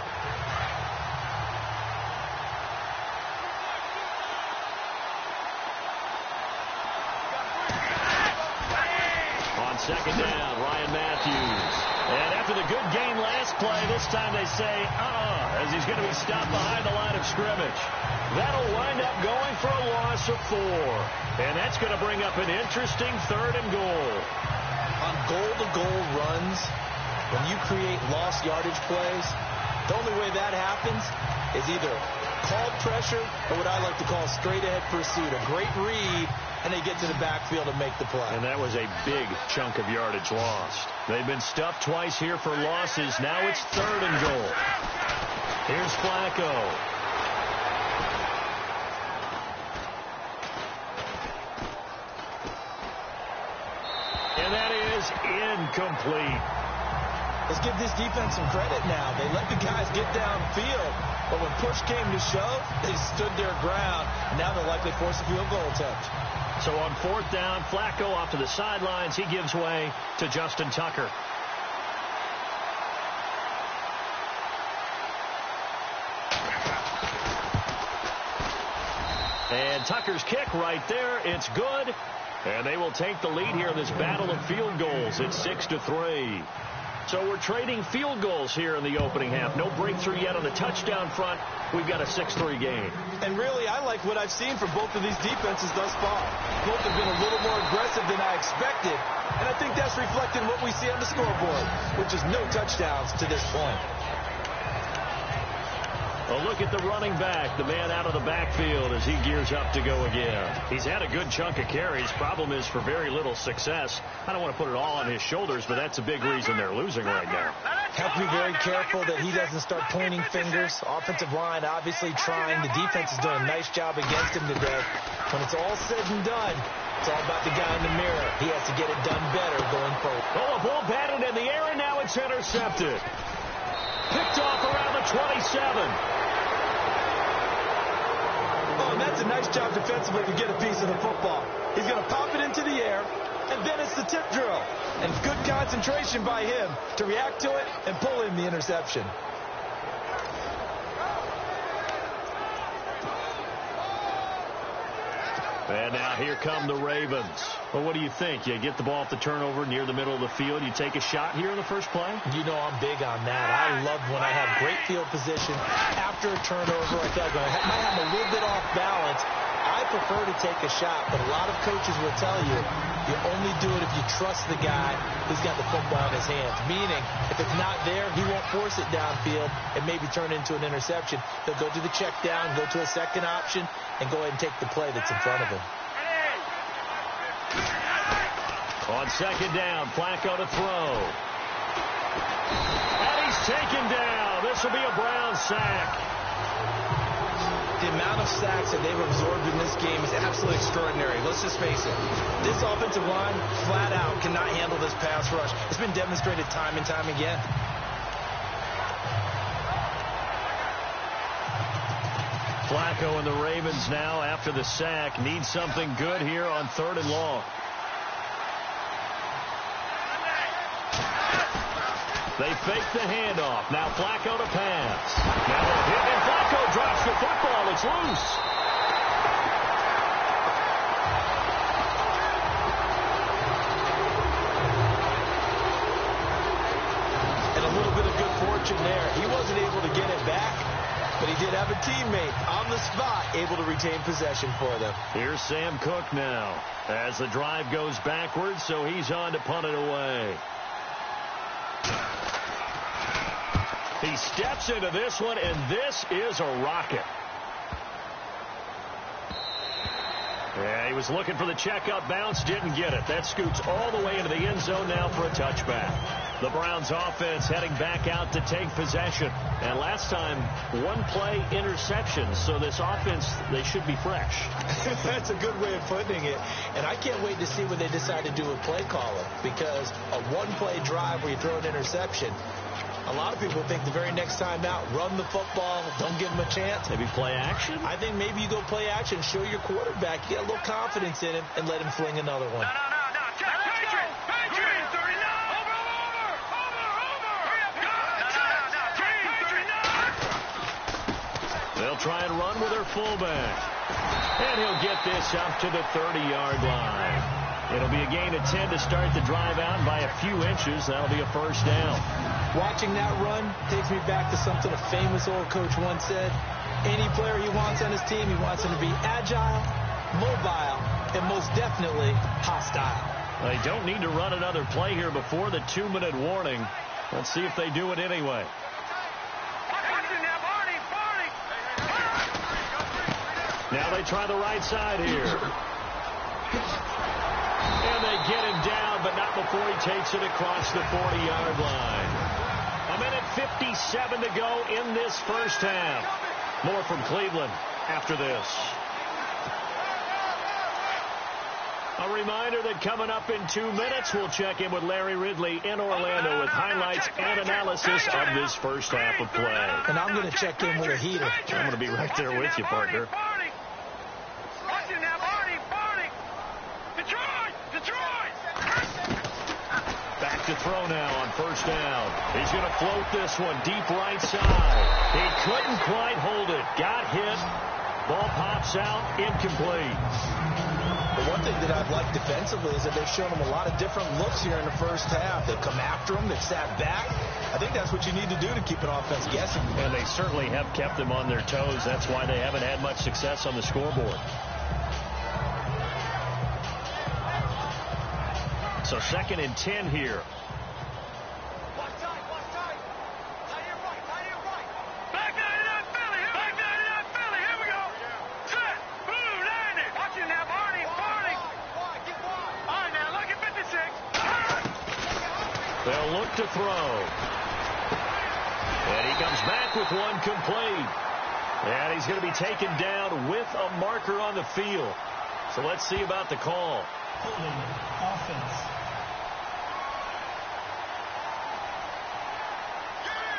Second down, Ryan Matthews. And after the good gain last play, this time they say, as he's going to be stopped behind the line of scrimmage. That'll wind up going for a loss of 4. And that's going to bring up an interesting 3rd and goal. On goal-to-goal runs, when you create lost yardage plays, the only way that happens is either called pressure or what I like to call straight-ahead pursuit. A great read, and they get to the backfield and make the play. And that was a big chunk of yardage lost. They've been stuffed twice here for losses. Now it's 3rd and goal. Here's Flacco. And that is incomplete. Let's give this defense some credit now. They let the guys get downfield, but when push came to shove, they stood their ground. Now they'll likely force a field goal attempt. So on 4th down, Flacco off to the sidelines. He gives way to Justin Tucker. And Tucker's kick right there. It's good. And they will take the lead here in this battle of field goals. It's 6-3. So we're trading field goals here in the opening half. No breakthrough yet on the touchdown front. We've got a 6-3 game. And really, I like what I've seen from both of these defenses thus far. Both have been a little more aggressive than I expected. And I think that's reflected in what we see on the scoreboard, which is no touchdowns to this point. A look at the running back, the man out of the backfield as he gears up to go again. He's had a good chunk of carries. Problem is for very little success. I don't want to put it all on his shoulders, but that's a big reason they're losing right now. Have to be very careful that he doesn't start pointing fingers. Offensive line obviously trying. The defense has done a nice job against him today. When it's all said and done, it's all about the guy in the mirror. He has to get it done better going forward. Oh, a ball batted in the air, and now it's intercepted. Picked off around the 27. Oh, and that's a nice job defensively to get a piece of the football. He's going to pop it into the air, and then it's the tip drill. And good concentration by him to react to it and pull in the interception. And now here come the Ravens. Well, what do you think? You get the ball off the turnover near the middle of the field. You take a shot here in the first play? You know I'm big on that. I love when I have great field position. After a turnover, I feel like I might have a little bit off balance. I prefer to take a shot, but a lot of coaches will tell you, you only do it if you trust the guy who's got the football in his hands. Meaning, if it's not there, he won't force it downfield and maybe turn into an interception. He'll go to the check down, go to a second option, and go ahead and take the play that's in front of him. On second down, Flacco to throw. And he's taken down. This will be a Brown sack. The amount of sacks that they've absorbed in this game is absolutely extraordinary. Let's just face it. This offensive line, flat out, cannot handle this pass rush. It's been demonstrated time and time again. Flacco and the Ravens now, after the sack, need something good here on 3rd and long. They fake the handoff. Now Flacco to pass. Now a hit, and Flacco drops the football. It's loose. And a little bit of good fortune there. He wasn't able to get it back, but he did have a teammate on the spot able to retain possession for them. Here's Sam Cook now as the drive goes backwards, so he's on to punt it away. He steps into this one, and this is a rocket. Yeah, he was looking for the checkup bounce, didn't get it. That scoots all the way into the end zone now for a touchback. The Browns offense heading back out to take possession. And last time, one play interception, so this offense, they should be fresh. That's a good way of putting it. And I can't wait to see what they decide to do with play calling, because a one-play drive where you throw an interception, a lot of people think the very next time out, run the football, don't give them a chance. Maybe play action? I think maybe you go play action, show your quarterback, you get a little confidence in him, and let him fling another one. No. Check. Patriot. Green 39. Over. Green 39. They'll try and run with their fullback. And he'll get this up to the 30-yard line. It'll be a gain of 10 to start the drive out by a few inches. That'll be a first down. Watching that run takes me back to something a famous old coach once said. Any player he wants on his team, he wants him to be agile, mobile, and most definitely hostile. They don't need to run another play here before the 2-minute warning. Let's see if they do it anyway. Now they try the right side here. And they get him down, but not before he takes it across the 40-yard line. A minute 57 to go in this first half. More from Cleveland after this. A reminder that coming up in 2 minutes, we'll check in with Larry Ridley in Orlando with highlights and analysis of this first half of play. And I'm going to check in with a heater. I'm going to be right there with you, partner. Back to throw now on first down. He's going to float this one deep right side. He couldn't quite hold it. Got hit. Ball pops out. Incomplete. The one thing that I've liked defensively is that they've shown him a lot of different looks here in the first half. They've come after him. They've sat back. I think that's what you need to do to keep an offense guessing. And they certainly have kept them on their toes. That's why they haven't had much success on the scoreboard. So 2nd and 10 here. Back 99 Philly. Here we go. Set. Blue landed. Watch it now, Barney. All right, now look at 56. They'll look to throw. And he comes back with one complete. And he's going to be taken down with a marker on the field. So let's see about the call. Holding offense.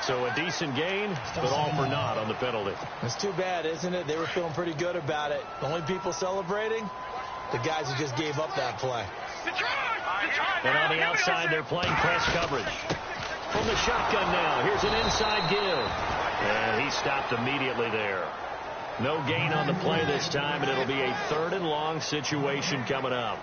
So a decent gain, but all for naught on the penalty. It's too bad, isn't it? They were feeling pretty good about it. The only people celebrating, the guys who just gave up that play. And on the outside, they're playing press coverage. From the shotgun now, here's an inside give. And he stopped immediately there. No gain on the play this time, and it'll be a 3rd and long situation coming up.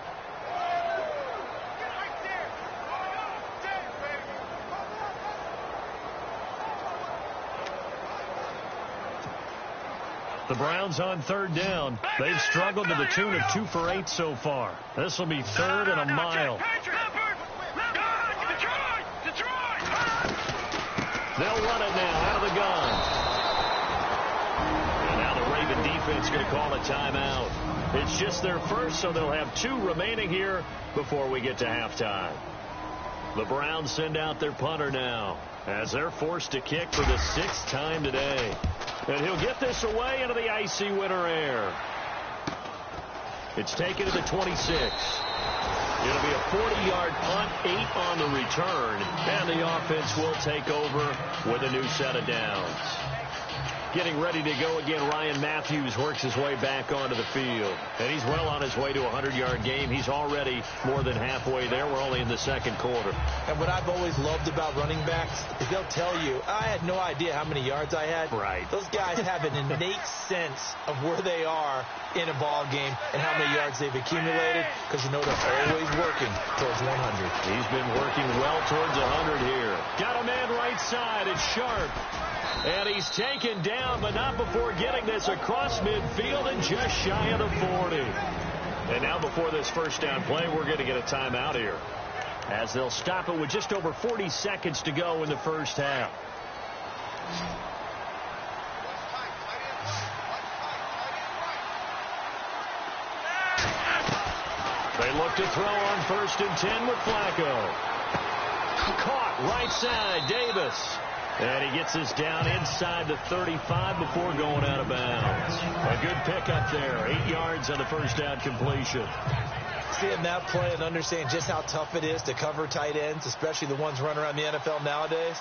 The Browns on third down. They've struggled to the tune of 2 for 8 so far. This will be third and a mile. They'll run it now out of the gun. And now the Raven defense is going to call a timeout. It's just their first, so they'll have 2 remaining here before we get to halftime. The Browns send out their punter now as they're forced to kick for the 6th time today. And he'll get this away into the icy winter air. It's taken to the 26. It'll be a 40-yard punt, 8 on the return, and the offense will take over with a new set of downs. Getting ready to go again, Ryan Matthews works his way back onto the field. And he's well on his way to a 100-yard game. He's already more than halfway there. We're only in the second quarter. And what I've always loved about running backs is they'll tell you, I had no idea how many yards I had. Right. Those guys have an innate sense of where they are in a ball game and how many yards they've accumulated, because you know they're always working towards 100. He's been working well towards 100 here. Got a man right side. It's Sharp. And he's taken down, but not before getting this across midfield and just shy of the 40. And now before this first down play, we're going to get a timeout here, as they'll stop it with just over 40 seconds to go in the first half. They look to throw on 1st and 10 with Flacco. Caught right side, Davis. And he gets us down inside the 35 before going out of bounds. A good pickup there. 8 yards on the first down completion. Seeing that play and understanding just how tough it is to cover tight ends, especially the ones running around the NFL nowadays,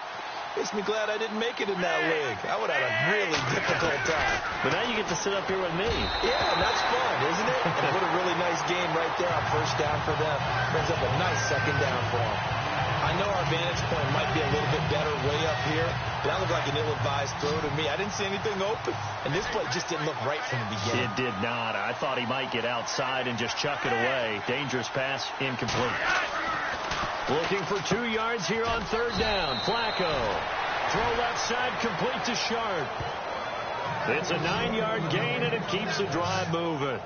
makes me glad I didn't make it in that league. I would have had a really difficult time. But now you get to sit up here with me. Yeah, that's fun, isn't it? And what a really nice game right there on first down for them. Brings up a nice second down for them. I know our vantage point might be a little bit better way up here, but that looked like an ill-advised throw to me. I didn't see anything open, and this play just didn't look right from the beginning. It did not. I thought he might get outside and just chuck it away. Dangerous pass, incomplete. Looking for 2 yards here on third down. Flacco. Throw left side, complete to Sharp. It's a 9-yard gain, and it keeps the drive moving.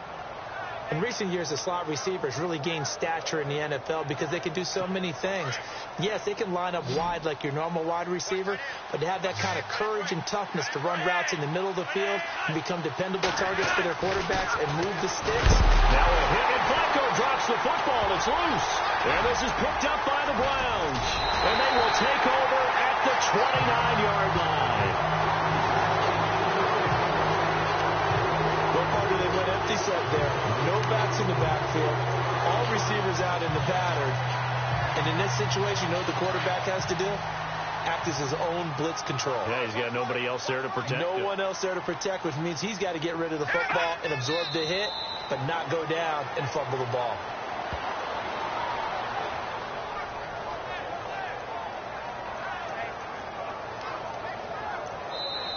In recent years, the slot receivers really gained stature in the NFL because they can do so many things. Yes, they can line up wide like your normal wide receiver, but to have that kind of courage and toughness to run routes in the middle of the field and become dependable targets for their quarterbacks and move the sticks. Now a hit, and Flacco drops the football. It's loose. And this is picked up by the Browns. And they will take over at the 29-yard line. They went empty set there. No backs in the backfield. All receivers out in the pattern. And in this situation, you know what the quarterback has to do? Act as his own blitz control. Yeah, he's got nobody else there to protect him. No one else there to protect, which means he's got to get rid of the football and absorb the hit, but not go down and fumble the ball.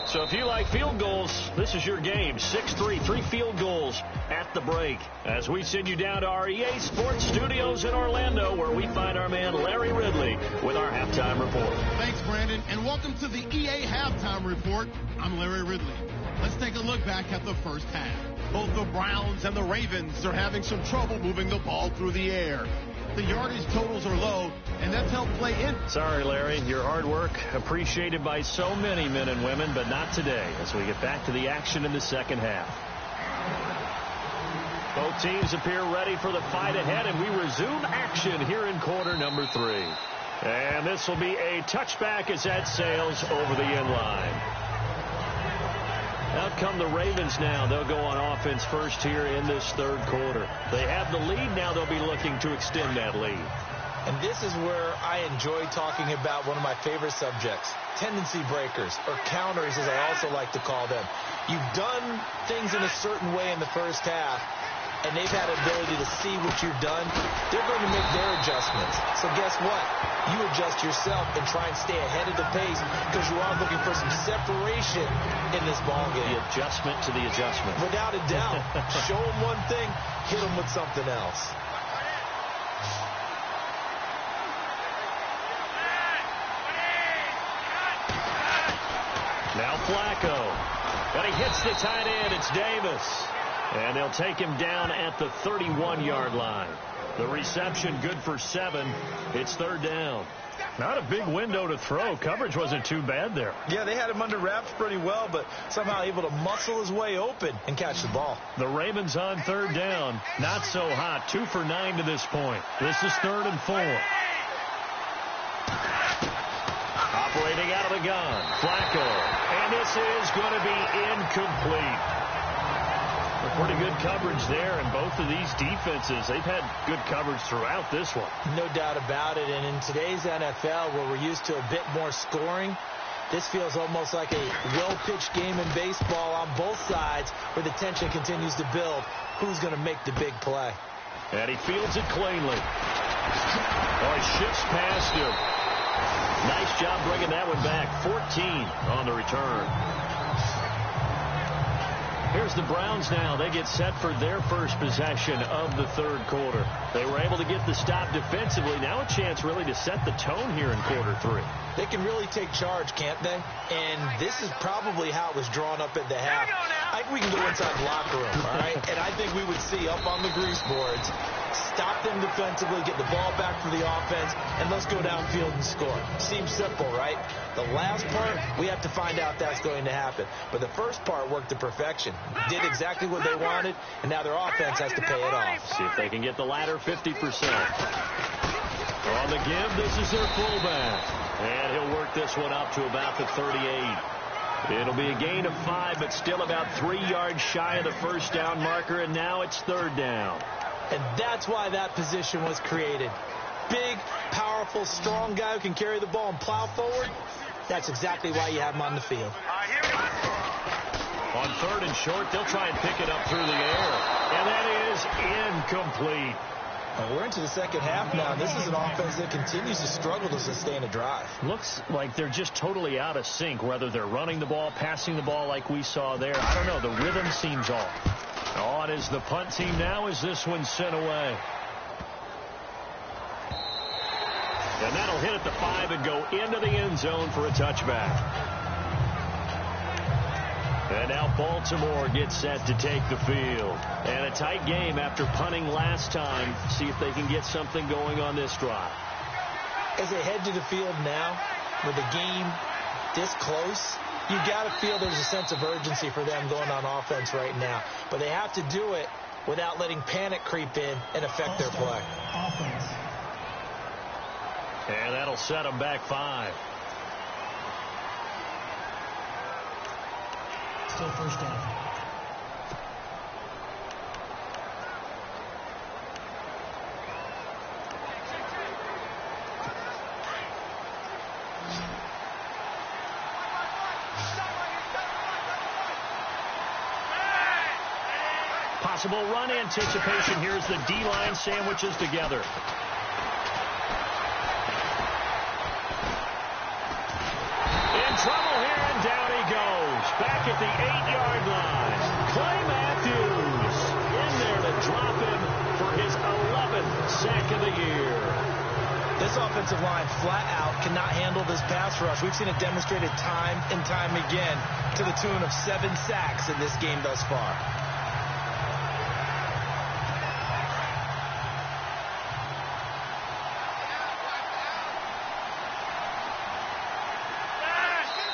So if you like field goals, this is your game. 6-3, 3 field goals at the break. As we send you down to our EA Sports Studios in Orlando, where we find our man Larry Ridley with our halftime report. Thanks, Brandon, and welcome to the EA Halftime Report. I'm Larry Ridley. Let's take a look back at the first half. Both the Browns and the Ravens are having some trouble moving the ball through the air. The yardage totals are low, and that's helped play in. Sorry, Larry. Your hard work appreciated by so many men and women, but not today as we get back to the action in the second half. Both teams appear ready for the fight ahead, and we resume action here in quarter number 3. And this will be a touchback as that sails over the end line. Out come the Ravens now. They'll go on offense first here in this third quarter. They have the lead. Now they'll be looking to extend that lead. And this is where I enjoy talking about one of my favorite subjects, tendency breakers, or counters as I also like to call them. You've done things in a certain way in the first half, and they've had ability to see what you've done. They're going to make their adjustments. So guess what? You adjust yourself and try and stay ahead of the pace because you are looking for some separation in this ball game. The adjustment to the adjustment. Without a doubt. Show them one thing, hit them with something else. Now Flacco. And he hits the tight end. It's Davis. And they'll take him down at the 31-yard line. The reception good for 7. It's third down. Not a big window to throw. Coverage wasn't too bad there. Yeah, they had him under wraps pretty well, but somehow able to muscle his way open and catch the ball. The Ravens on third down. Not so hot. 2 for 9 to this point. This is 3rd and 4. Operating out of the gun, Flacco. And this is going to be incomplete. Pretty good coverage there, and both of these defenses, they've had good coverage throughout this one. No doubt about it, and in today's NFL, where we're used to a bit more scoring, this feels almost like a well-pitched game in baseball on both sides, where the tension continues to build. Who's going to make the big play? And he fields it cleanly. Oh, he shifts past him. Nice job bringing that one back. 14 on the return. Here's the Browns now. They get set for their first possession of the third quarter. They were able to get the stop defensively. Now a chance really to set the tone here in quarter 3. They can really take charge, can't they? And this is probably how it was drawn up at the half. I think we can go inside the locker room, all right? And I think we would see up on the grease boards, stop them defensively, get the ball back for the offense, and let's go downfield and score. Seems simple, right? The last part, we have to find out that's going to happen. But the first part worked to perfection. Did exactly what they wanted, and now their offense has to pay it off. See if they can get the latter 50%. On the give, this is their fullback. And he'll work this one up to about the 38. It'll be a gain of 5, but still about 3 yards shy of the first down marker, and now it's third down. And that's why that position was created. Big, powerful, strong guy who can carry the ball and plow forward. That's exactly why you have him on the field. On third and short, they'll try and pick it up through the air. And that is incomplete. We're into the second half now. This is an offense that continues to struggle to sustain a drive. Looks like they're just totally out of sync, whether they're running the ball, passing the ball like we saw there. I don't know. The rhythm seems off. On is the punt team now as this one's sent away. And that'll hit at the 5 and go into the end zone for a touchback. And now Baltimore gets set to take the field. And a tight game after punting last time. See if they can get something going on this drive. As they head to the field now, with the game this close, you got to feel there's a sense of urgency for them going on offense right now. But they have to do it without letting panic creep in and affect their play. Offense. And that'll set them back 5. Still first down. Possible run anticipation. Here's the D-line sandwiches together. In trouble here, and down he goes. Back at the 8-yard line. Clay Matthews in there to drop him for his 11th sack of the year. This offensive line flat out cannot handle this pass rush. We've seen it demonstrated time and time again to the tune of 7 sacks in this game thus far.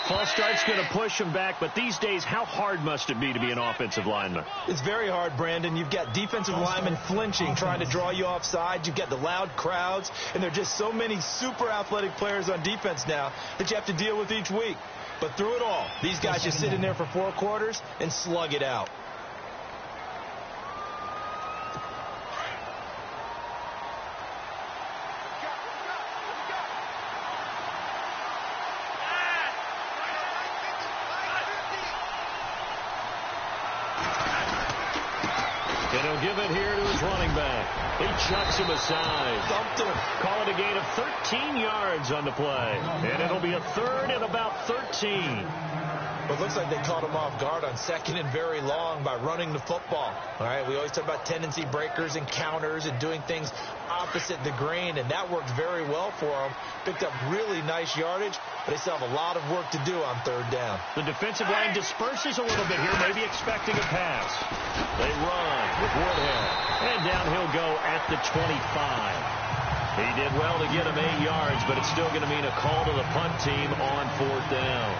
False start's going to push him back, but these days, how hard must it be to be an offensive lineman? It's very hard, Brandon. You've got defensive linemen flinching, trying to draw you offside. You've got the loud crowds, and there are just so many super athletic players on defense now that you have to deal with each week. But through it all, these guys just sit in there for 4 quarters and slug it out. And he'll give it here to his running back. He chucks him aside. Dumped him. Call it a gain of 13 yards on the play. And it'll be a third and about 13. Well, it looks like they caught him off guard on second and very long by running the football. All right, we always talk about tendency breakers and counters and doing things opposite the grain, and that worked very well for them. Picked up really nice yardage, but they still have a lot of work to do on third down. The defensive line disperses a little bit here, maybe expecting a pass. They run with Woodhead, and down he'll go at the 25. He did well to get him 8 yards, but it's still going to mean a call to the punt team on fourth down.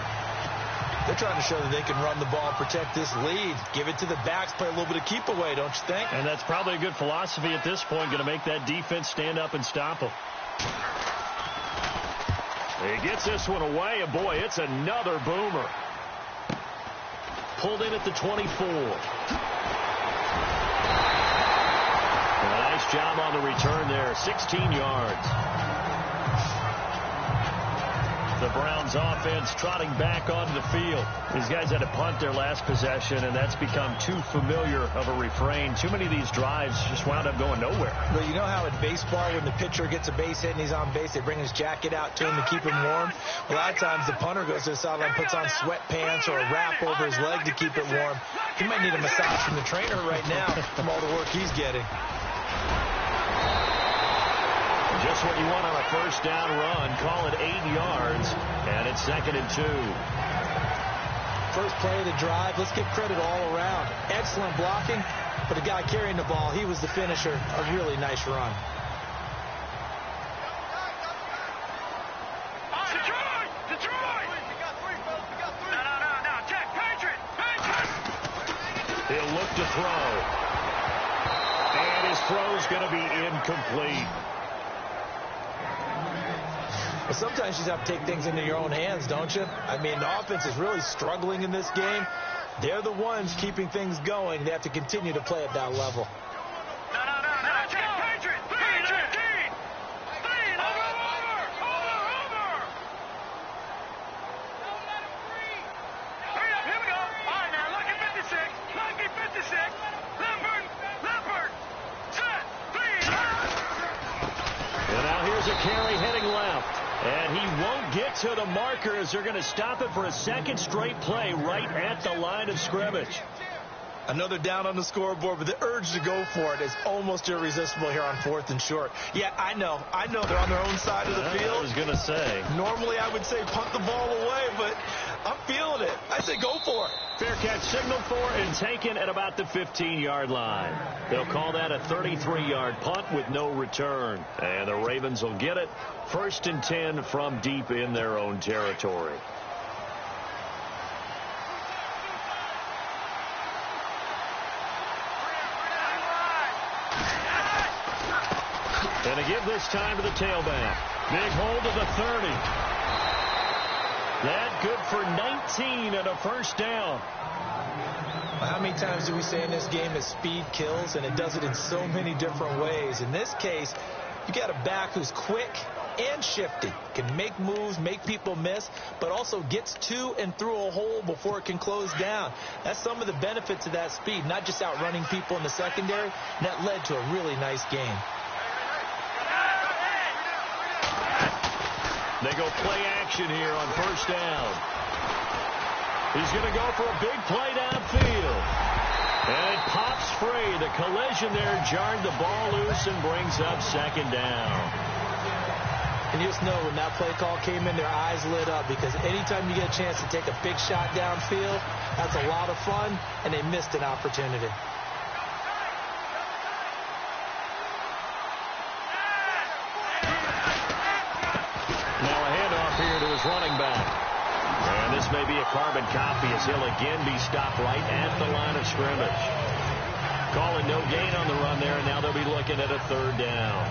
They're trying to show that they can run the ball, protect this lead, give it to the backs, play a little bit of keep away, don't you think? And that's probably a good philosophy at this point, going to make that defense stand up and stop them. He gets this one away, and boy, it's another boomer. Pulled in at the 24. And a nice job on the return there, 16 yards. The Browns offense trotting back onto the field. These guys had to punt their last possession, and that's become too familiar of a refrain. Too many of these drives just wound up going nowhere. But you know how in baseball, when the pitcher gets a base hit and he's on base, they bring his jacket out to him to keep him warm? A lot of times the punter goes to the sideline, puts on sweatpants or a wrap over his leg to keep it warm. He might need a massage from the trainer right now from all the work he's getting. Just what you want on a first down run. Call it 8 yards, and it's 2nd and 2. First play of the drive. Let's give credit all around. Excellent blocking, but the guy carrying the ball, he was the finisher. A really nice run. Detroit! We got 3, folks. We got 3. No. Check. Patriot! He'll look to throw. And his throw's going to be incomplete. But sometimes you just have to take things into your own hands, don't you? I mean, the offense is really struggling in this game. They're the ones keeping things going. They have to continue to play at that level. No. Check. Patriot! Clean! Over! Hurry up, here we go. All right, now, lucky 56. Leopard. Set. 3. And now here's a carry heading left. And he won't get to the marker as they're going to stop it for a second straight play right at the line of scrimmage. Another down on the scoreboard, but the urge to go for it is almost irresistible here on 4th and short. Yeah, I know. They're on their own side of the field. I was going to say. Normally I would say punt the ball away, but I'm feeling it. I say go for it. Fair catch signaled for and taken at about the 15-yard line. They'll call that a 33-yard punt with no return. And the Ravens will get it. 1st and 10 from deep in their own territory. And to give this time to the tailback. Big hold of the 30. That good for 19 and a first down. How many times do we say in this game that speed kills, and it does it in so many different ways? In this case, you got a back who's quick and shifty, can make moves, make people miss, but also gets to and through a hole before it can close down. That's some of the benefits of that speed, not just outrunning people in the secondary. And that led to a really nice game. They go play action here on first down. He's going to go for a big play downfield. And it pops free. The collision there jarred the ball loose and brings up 2nd down. And you just know when that play call came in, their eyes lit up, because anytime you get a chance to take a big shot downfield, that's a lot of fun, and they missed an opportunity. Running back. And this may be a carbon copy as he'll again be stopped right at the line of scrimmage. Calling no gain on the run there, and now they'll be looking at a 3rd down.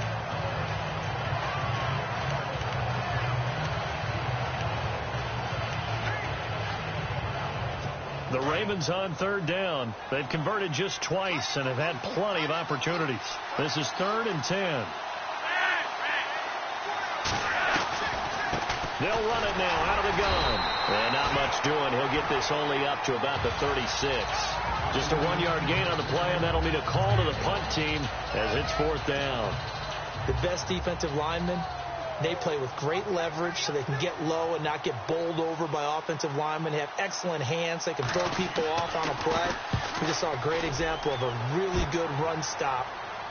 The Ravens on 3rd down. They've converted just twice and have had plenty of opportunities. This is 3rd and 10. They'll run it now out of the gun. And not much doing. He'll get this only up to about the 36. Just a 1-yard gain on the play, and that'll be a call to the punt team as it's 4th down. The best defensive lineman They play with great leverage so they can get low and not get bowled over by offensive linemen. They have excellent hands. They can throw people off on a play. We just saw a great example of a really good run stop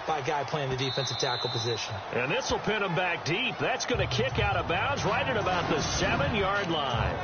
by a guy playing the defensive tackle position. And this will pin him back deep. That's going to kick out of bounds right at about the 7-yard line.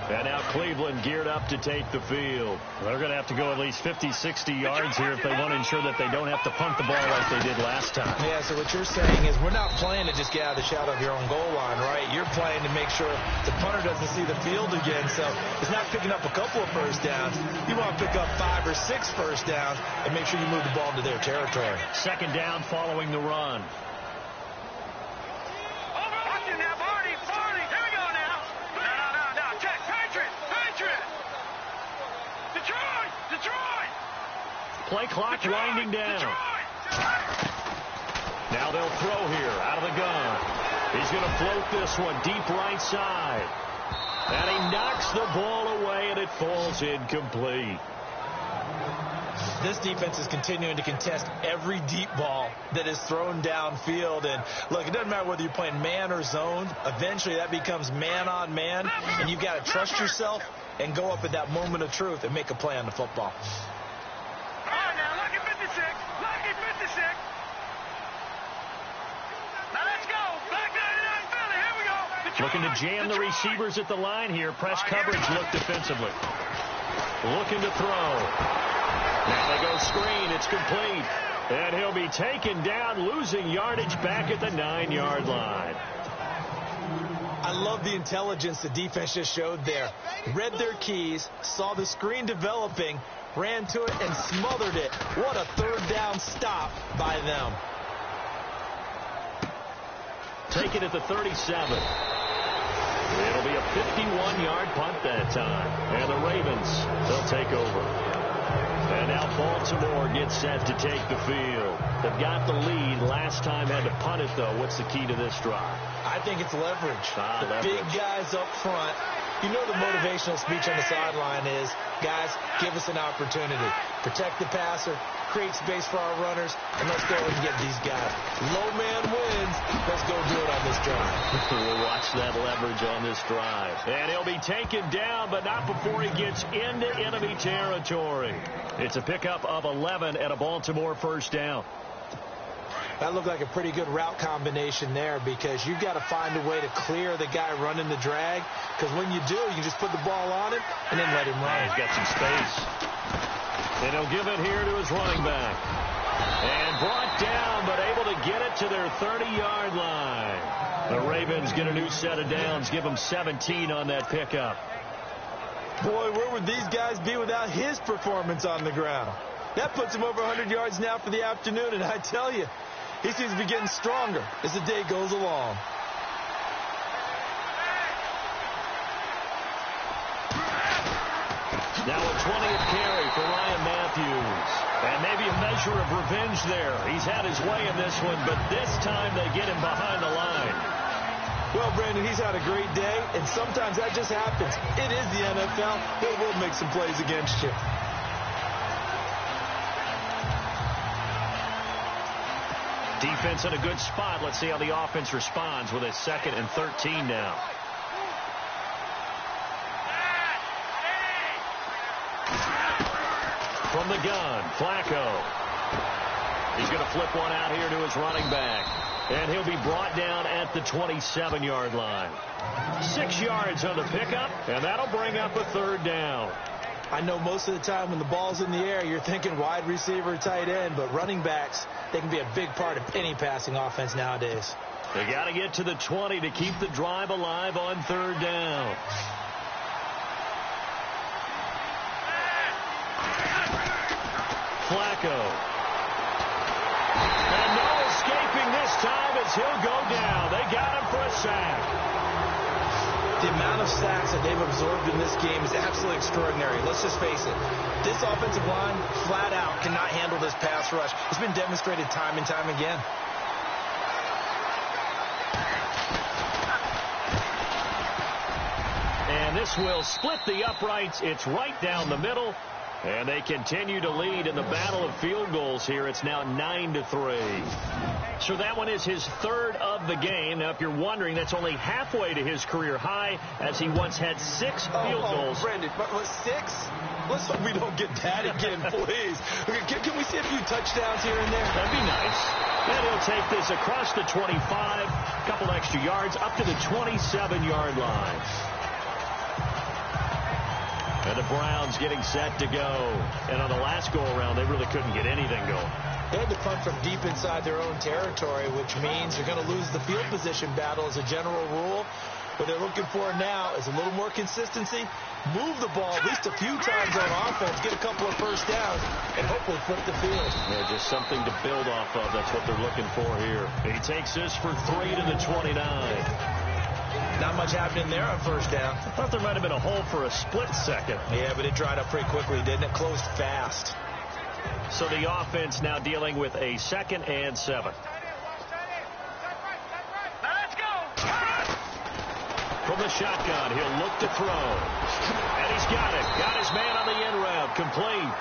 And now Cleveland geared up to take the field. They're going to have to go at least 50, 60 yards here if they want to ensure that they don't have to punt the ball like they did last time. Yeah, so what you're saying is we're not playing to just get out of the shadow of your own goal line, right? You're playing to make sure the punter doesn't see the field again. So it's not picking up a couple of first downs. You want to pick up 5 or 6 first downs and make sure you move the ball into their territory. Second down following the run. Play clock winding down. Now they'll throw here out of the gun. He's going to float this one deep right side. And he knocks the ball away, and it falls incomplete. This defense is continuing to contest every deep ball that is thrown downfield. And, look, it doesn't matter whether you're playing man or zone. Eventually that becomes man on man, and you've got to trust yourself and go up at that moment of truth and make a play on the football. Looking to jam the receivers at the line here. Press coverage look defensively. Looking to throw. Now they go screen. It's complete. And he'll be taken down, losing yardage back at the 9-yard line. I love the intelligence the defense just showed there. Read their keys, saw the screen developing, ran to it, and smothered it. What a third down stop by them. Take it at the 37. It'll be a 51-yard punt that time. And the Ravens, they'll take over. And now Baltimore gets set to take the field. They've got the lead. Last time had to punt it, though. What's the key to this drive? I think it's leverage. Leverage. Big guys up front. You know the motivational speech on the sideline is, guys, give us an opportunity. Protect the passer, create space for our runners, and let's go and get these guys. Low man wins. Let's go do it on this drive. We'll watch that leverage on this drive. And he'll be taken down, but not before he gets into enemy territory. It's a pickup of 11 and a Baltimore first down. That looked like a pretty good route combination there because you've got to find a way to clear the guy running the drag, because when you do, you just put the ball on him and then let him run. He's got some space. And he'll give it here to his running back. And brought down, but able to get it to their 30-yard line. The Ravens get a new set of downs, give them 17 on that pickup. Boy, where would these guys be without his performance on the ground? That puts him over 100 yards now for the afternoon, and I tell you, he seems to be getting stronger as the day goes along. Now a 20th carry for Ryan Matthews. And maybe a measure of revenge there. He's had his way in this one, but this time they get him behind the line. Well, Brandon, he's had a great day, and sometimes that just happens. It is the NFL. They will make some plays against you. Defense in a good spot. Let's see how the offense responds with a 2nd and 13 now. From the gun, Flacco. He's going to flip one out here to his running back. And he'll be brought down at the 27-yard line. 6 yards on the pickup, and that'll bring up a 3rd down. I know most of the time when the ball's in the air, you're thinking wide receiver, tight end, but running backs, they can be a big part of any passing offense nowadays. They got to get to the 20 to keep the drive alive on 3rd down. Flacco. And no escaping this time as he'll go down. They got him for a sack. The amount of sacks that they've absorbed in this game is absolutely extraordinary. Let's just face it. This offensive line, flat out, cannot handle this pass rush. It's been demonstrated time and time again. And this will split the uprights. It's right down the middle. And they continue to lead in the battle of field goals here. It's now 9-3. So that one is his third of the game. Now, if you're wondering, that's only halfway to his career high, as he once had 6 field goals. Brandon, what, 6? Let's hope we don't get that again, please. Can we see a few touchdowns here and there? That'd be nice. And he'll take this across the 25, a couple extra yards, up to the 27-yard line. And the Browns getting set to go. And on the last go-around, they really couldn't get anything going. They had to punt from deep inside their own territory, which means you're going to lose the field position battle as a general rule. What they're looking for now is a little more consistency, move the ball at least a few times on offense, get a couple of first downs, and hopefully flip the field. Yeah, just something to build off of. That's what they're looking for here. He takes this for 3 to the 29. Not much happening there on first down. I thought there might have been a hole for a split second. Yeah, but it dried up pretty quickly, didn't it? Closed fast. So the offense now dealing with a 2nd and 7. Let's go. From the shotgun, he'll look to throw. And he's got it. Got his man on the in route. Complete.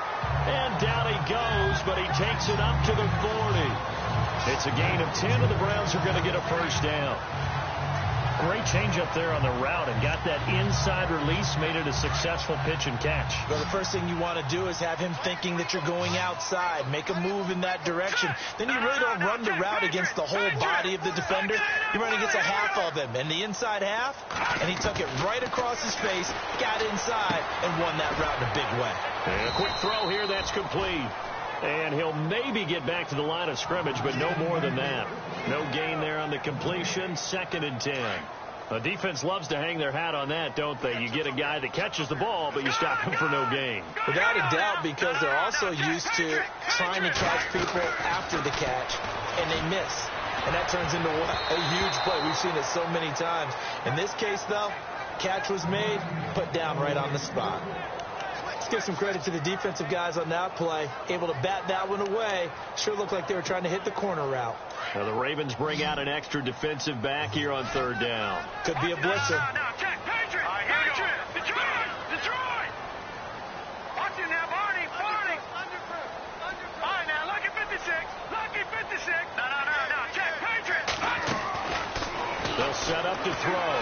And down he goes, but he takes it up to the 40. It's a gain of 10, and the Browns are going to get a first down. Great change up there on the route and got that inside release, made it a successful pitch and catch. Well, the first thing you want to do is have him thinking that you're going outside. Make a move in that direction. Then you really don't run the route against the whole body of the defender. You run against a half of him, and the inside half, and he took it right across his face, got inside, and won that route in a big way. And a quick throw here, that's complete. And he'll maybe get back to the line of scrimmage, but no more than that. No gain there on the completion, 2nd and 10. The defense loves to hang their hat on that, don't they? You get a guy that catches the ball, but you stop him for no gain. Without a doubt, because they're also used to trying to catch people after the catch, and they miss. And that turns into a huge play. We've seen it so many times. In this case, though, catch was made, put down right on the spot. Let's give some credit to the defensive guys on that play. Able to bat that one away. Sure looked like they were trying to hit the corner route. Now the Ravens bring out an extra defensive back here on 3rd down. Could be a blitzer. Now, check. Patriot. Detroit. Watch it now, Barney. All right, now, lucky 56. No. Check. Patriot. They'll set up to throw.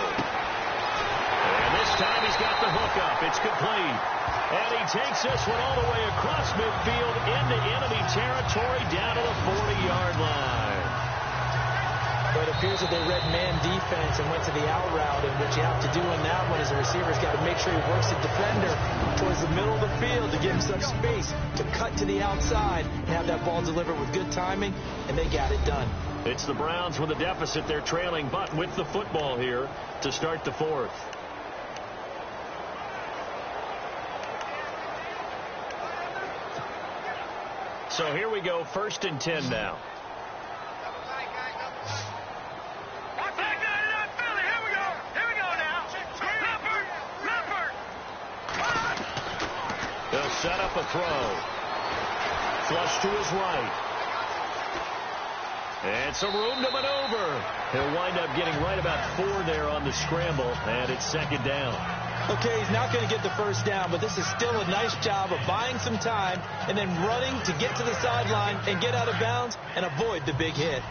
And this time he's got the hook up. It's complete. And he takes this one all the way across midfield into enemy territory down to the 40-yard line. But it appears that they read man defense and went to the out route. And what you have to do in that one is the receiver's got to make sure he works the defender towards the middle of the field to give him some space to cut to the outside and have that ball delivered with good timing, and they got it done. It's the Browns with a deficit. They're trailing, but with the football here to start the 4th. So here we go, 1st and 10 now. They'll set up a throw. Flush to his right. And some room to maneuver. He'll wind up getting right about 4 there on the scramble, and it's 2nd down. Okay, he's not going to get the first down, but this is still a nice job of buying some time and then running to get to the sideline and get out of bounds and avoid the big hit.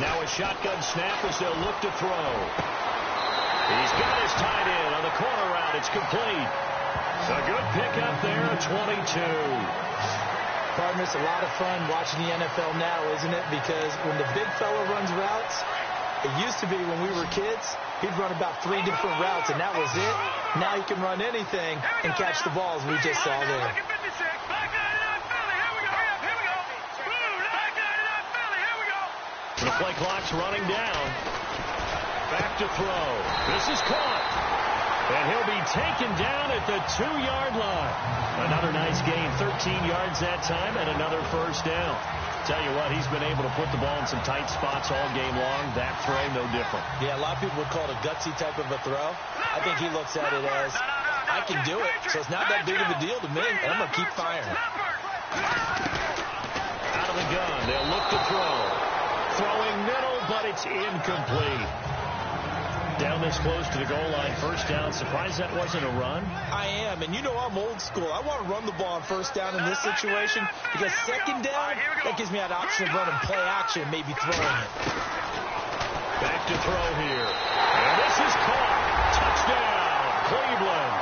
Now a shotgun snap as they'll look to throw. He's got his tight end on the corner route. It's complete. A good pickup there, 22. Partner, it's a lot of fun watching the NFL now, isn't it? Because when the big fella runs routes, it used to be when we were kids, he'd run about 3 different routes, and that was it. Now he can run anything and catch the balls we just saw there. The play clock's running down. Back to throw. This is caught. And he'll be taken down at the 2-yard line. Another nice gain, 13 yards that time, and another first down. Tell you what, he's been able to put the ball in some tight spots all game long. That throw, no different. Yeah, a lot of people would call it a gutsy type of a throw. I think he looks at it as, I can do it, so it's not that big of a deal to me, and I'm going to keep firing. Out of the gun. They'll look to throw. Throwing middle, but it's incomplete. Down this close to the goal line, first down. Surprised that wasn't a run? I am, and you know I'm old school. I want to run the ball on first down in this situation because second down, that gives me that option of running play action and maybe throwing it. Back to throw here. And this is caught. Touchdown, Cleveland.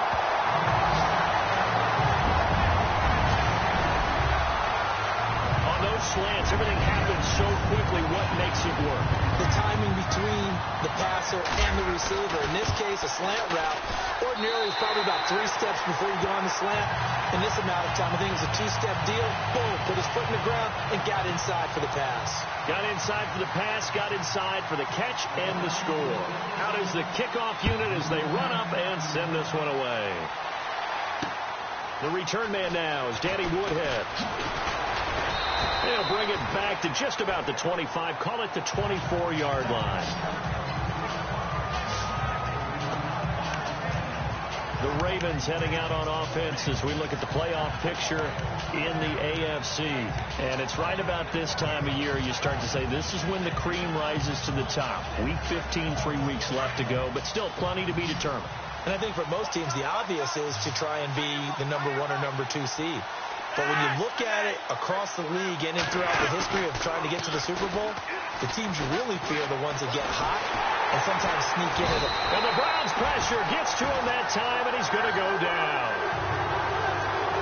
On those slants, everything happens so quickly. What makes it work? The timing between the passer and the receiver. In this case, a slant route. Ordinarily, it's probably about 3 steps before you go on the slant. In this amount of time, I think it's a 2-step deal. Boom, put his foot in the ground and got inside for the pass. Got inside for the pass, got inside for the catch and the score. Out is the kickoff unit as they run up and send this one away. The return man now is Danny Woodhead. They'll bring it back to just about the 25. Call it the 24-yard line. The Ravens heading out on offense as we look at the playoff picture in the AFC. And it's right about this time of year you start to say this is when the cream rises to the top. Week 15, 3 weeks left to go, but still plenty to be determined. And I think for most teams, the obvious is to try and be the number 1 or number 2 seed. But when you look at it across the league and throughout the history of trying to get to the Super Bowl, the teams you really fear are the ones that get hot and sometimes sneak into them. And the Browns pressure gets to him that time, and he's going to go down.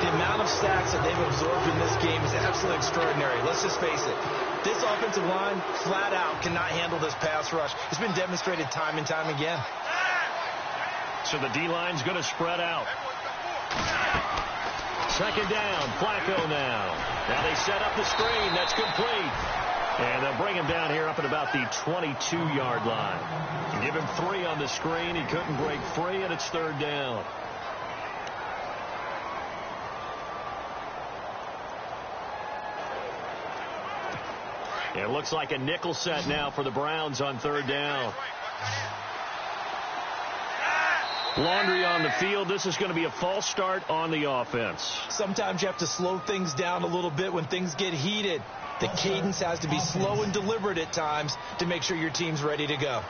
The amount of sacks that they've absorbed in this game is absolutely extraordinary. Let's just face it. This offensive line, flat out, cannot handle this pass rush. It's been demonstrated time and time again. So the D-line's going to spread out. Second down, Flacco now. Now they set up the screen. That's complete. And they'll bring him down here up at about the 22-yard line. Give him 3 on the screen. He couldn't break free, and it's third down. It looks like a nickel set now for the Browns on third down. Laundry on the field. This is going to be a false start on the offense. Sometimes you have to slow things down a little bit when things get heated. The cadence has to be slow and deliberate at times to make sure your team's ready to go.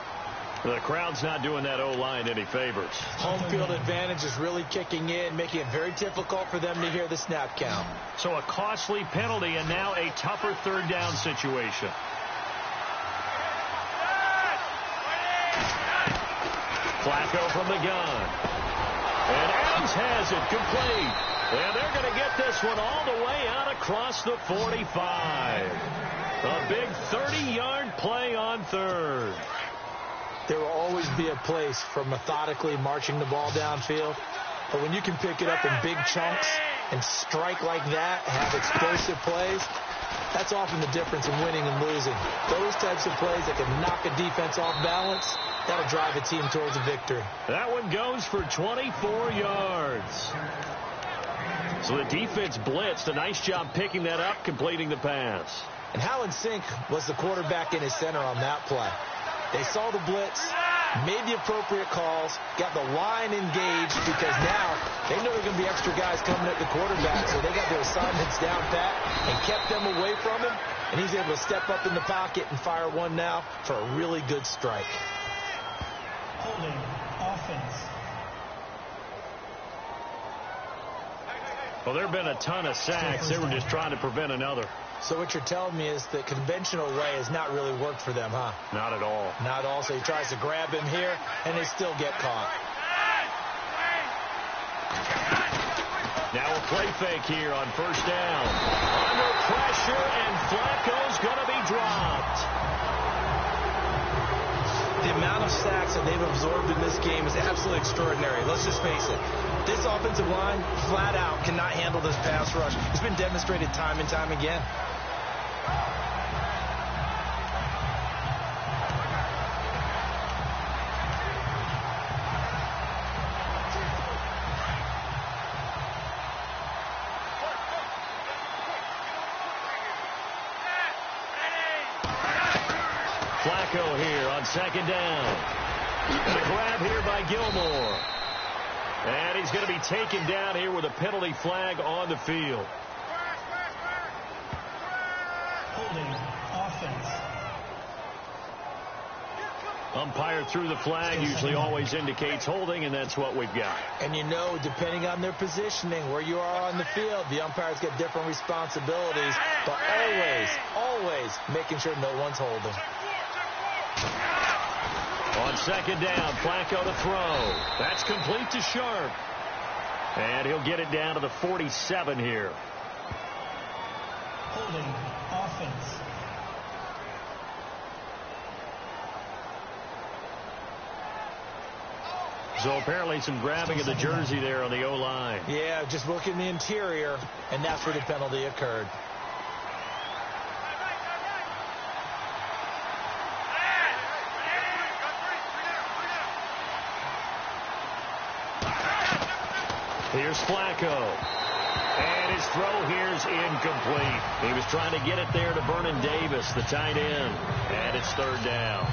The crowd's not doing that O-line any favors. Home field advantage is really kicking in, making it very difficult for them to hear the snap count. So a costly penalty and now a tougher third down situation. Flacco from the gun. And Adams has it complete. And they're going to get this one all the way out across the 45. A big 30-yard play on third. There will always be a place for methodically marching the ball downfield. But when you can pick it up in big chunks and strike like that, have explosive plays, that's often the difference in winning and losing. Those types of plays that can knock a defense off balance, that'll drive a team towards a victory. That one goes for 24 yards. So the defense blitzed. A nice job picking that up, completing the pass. And how in sync was the quarterback in his center on that play? They saw the blitz, made the appropriate calls, got the line engaged because now they know there are going to be extra guys coming at the quarterback, so they got their assignments down pat and kept them away from him, and he's able to step up in the pocket and fire one now for a really good strike. Holding offense. Well, there have been a ton of sacks. They were just trying to prevent another. So what you're telling me is the conventional way has not really worked for them, huh? Not at all. Not at all. So he tries to grab him here, and they still get caught. Now a play fake here on first down. Under pressure, and Flacco's going to be dropped. The amount of sacks that they've absorbed in this game is absolutely extraordinary. Let's just face it. This offensive line, flat out, cannot handle this pass rush. It's been demonstrated time and time again. Flacco here on second down. And a grab here by Gilmore. And he's going to be taken down here with a penalty flag on the field. offense. Umpire threw the flag, usually always indicates holding, and that's what we've got. And you know, depending on their positioning, where you are on the field, the umpires get different responsibilities, but always making sure no one's holding. On second down, Flacco to throw. That's complete to Sharp. And he'll get it down to the 47 here. Holding offense. So apparently some grabbing of the jersey there on the O-line. Yeah, just look in the interior, and that's where the penalty occurred. Here's Flacco. And his throw here's incomplete. He was trying to get it there to Vernon Davis, the tight end. And it's third down.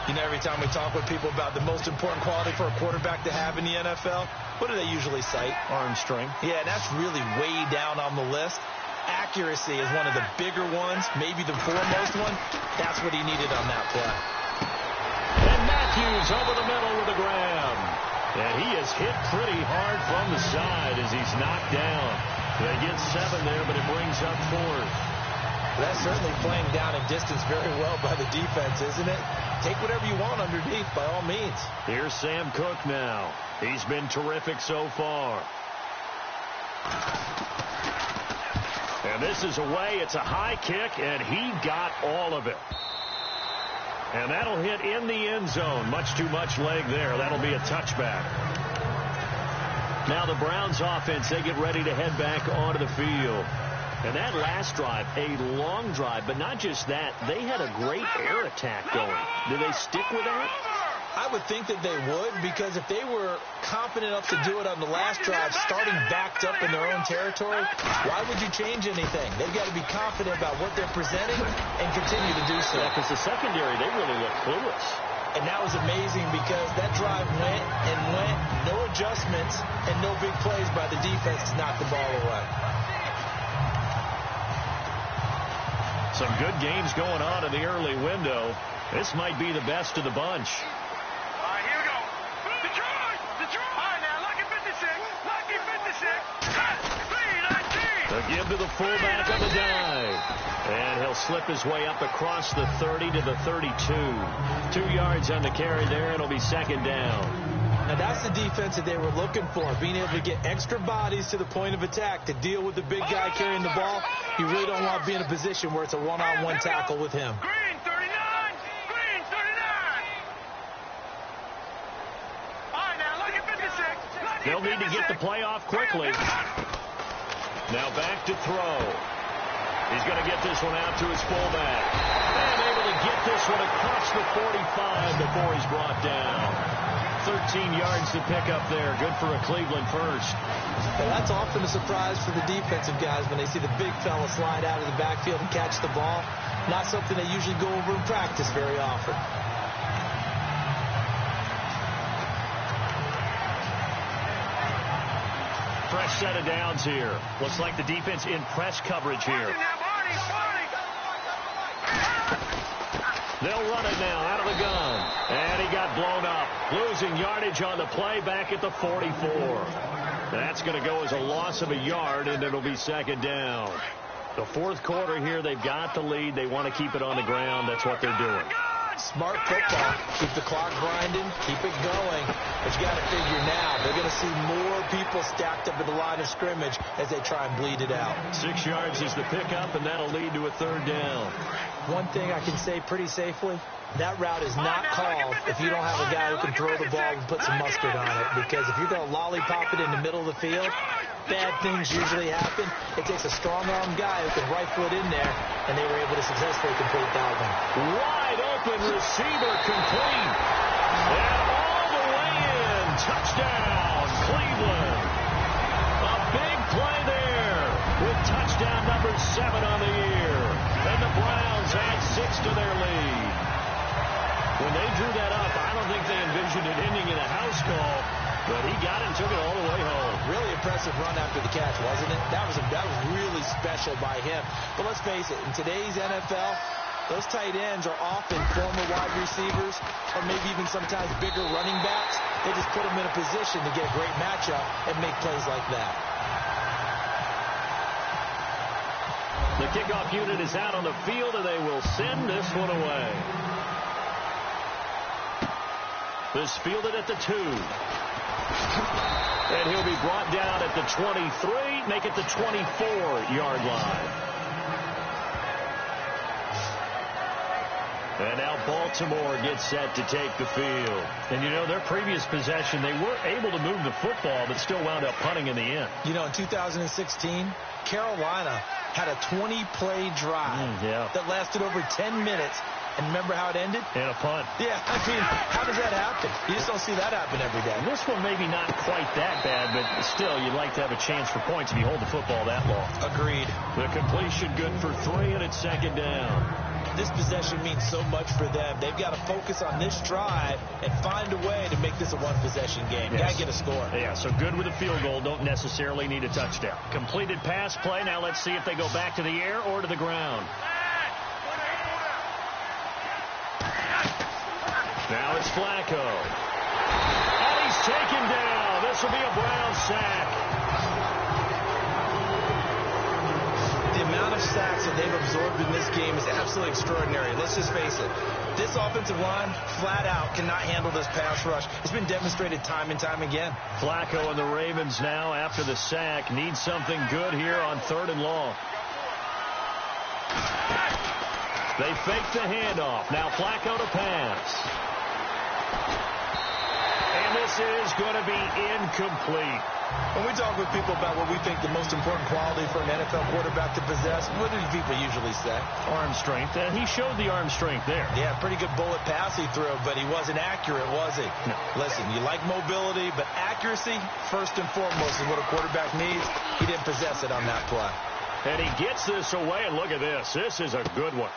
You know, every time we talk with people about the most important quality for a quarterback to have in the NFL, what do they usually cite? Arm strength. Yeah, that's really way down on the list. Accuracy is one of the bigger ones, maybe the foremost one. That's what he needed on that play. And Matthews over the middle with a grab. And he is hit pretty hard from the side as he's knocked down. They get 7 there, but it brings up 4th. That's certainly playing down in distance very well by the defense, isn't it? Take whatever you want underneath, by all means. Here's Sam Cook now. He's been terrific so far. And this is away. It's a high kick, and he got all of it. And that'll hit in the end zone. Much too much leg there. That'll be a touchback. Now the Browns offense, they get ready to head back onto the field. And that last drive, a long drive, but not just that. They had a great air attack going. Do they stick with that? I would think that they would, because if they were confident enough to do it on the last drive, starting backed up in their own territory, why would you change anything? They've got to be confident about what they're presenting and continue to do so. Yeah, because the secondary, they really look clueless. And that was amazing because that drive went and went, no adjustments, and no big plays by the defense to knock the ball away. Some good games going on in the early window. This might be the best of the bunch. All right, here we go. Detroit! All right, now, lucky 56. The give to the fullback on the dive. And he'll slip his way up across the 30 to the 32. 2 yards on the carry there. It'll be second down. Now, that's the defense that they were looking for, being able to get extra bodies to the point of attack to deal with the big guy carrying the ball. You really don't want to be in a position where it's a one-on-one tackle with him. Green 39. Green 39. All right, now, lucky 56. They'll need to get the play off quickly. Now back to throw. He's going to get this one out to his fullback. And able to get this one across the 45 before he's brought down. 13 yards to pick up there. Good for a Cleveland first. Well, that's often a surprise for the defensive guys when they see the big fella slide out of the backfield and catch the ball. Not something they usually go over in practice very often. Fresh set of downs here. Looks like the defense in press coverage here. They'll run it now out of the gun. And he got blown up. Losing yardage on the play back at the 44. That's going to go as a loss of a yard, and it'll be second down. The fourth quarter here, they've got the lead. They want to keep it on the ground. That's what they're doing. Smart football. Keep the clock grinding. Keep it going. But you got to figure now, they're going to see more people stacked up at the line of scrimmage as they try and bleed it out. 6 yards is the pickup, and that'll lead to a third down. One thing I can say pretty safely, that route is not called if you don't have a guy who can throw the ball and put some mustard on it. Because if you're going to lollipop it in the middle of the field, bad things usually happen. It takes a strong-arm guy who can rifle it in there, and they were able to successfully complete that one. Wide open receiver complete. And all the way in. Touchdown, Cleveland. A big play there with touchdown number 7 on the year. And the Browns add 6 to their lead. When they drew that up, I don't think they envisioned it ending in a house call, but he got it and took it all the way home. Really impressive run after the catch, wasn't it? That was really special by him. But let's face it, in today's NFL, Those tight ends are often former wide receivers or maybe even sometimes bigger running backs. They just put them in a position to get a great matchup and make plays like that. The kickoff unit is out on the field, and they will send this one away. This fielded at the 2. And he'll be brought down at the 23, make it the 24-yard line. And now Baltimore gets set to take the field. And, you know, their previous possession, they were able to move the football, but still wound up punting in the end. You know, in 2016, Carolina had a 20-play drive that lasted over 10 minutes. And remember how it ended? In a punt. Yeah, I mean, how does that happen? You just don't see that happen every day. This one maybe not quite that bad, but still, you'd like to have a chance for points if you hold the football that long. Agreed. The completion good for 3, and it's second down. This possession means so much for them. They've got to focus on this drive and find a way to make this a one-possession game. Yes. Got to get a score. Yeah, so good with a field goal. Don't necessarily need a touchdown. Completed pass play. Now let's see if they go back to the air or to the ground. Now it's Flacco. And he's taken down. This will be a Brown sack. The amount of sacks that they've absorbed in this game is absolutely extraordinary. Let's just face it. This offensive line, flat out, cannot handle this pass rush. It's been demonstrated time and time again. Flacco and the Ravens now, after the sack, need something good here on 3rd and long. They fake the handoff. Now Flacco to pass. And this is going to be incomplete. When we talk with people about what we think the most important quality for an NFL quarterback to possess, what do people usually say? Arm strength. And he showed the arm strength there. Yeah, pretty good bullet pass he threw, but he wasn't accurate, was he? No. Listen, you like mobility, but accuracy, first and foremost, is what a quarterback needs. He didn't possess it on that play. And he gets this away, and look at this. This is a good one.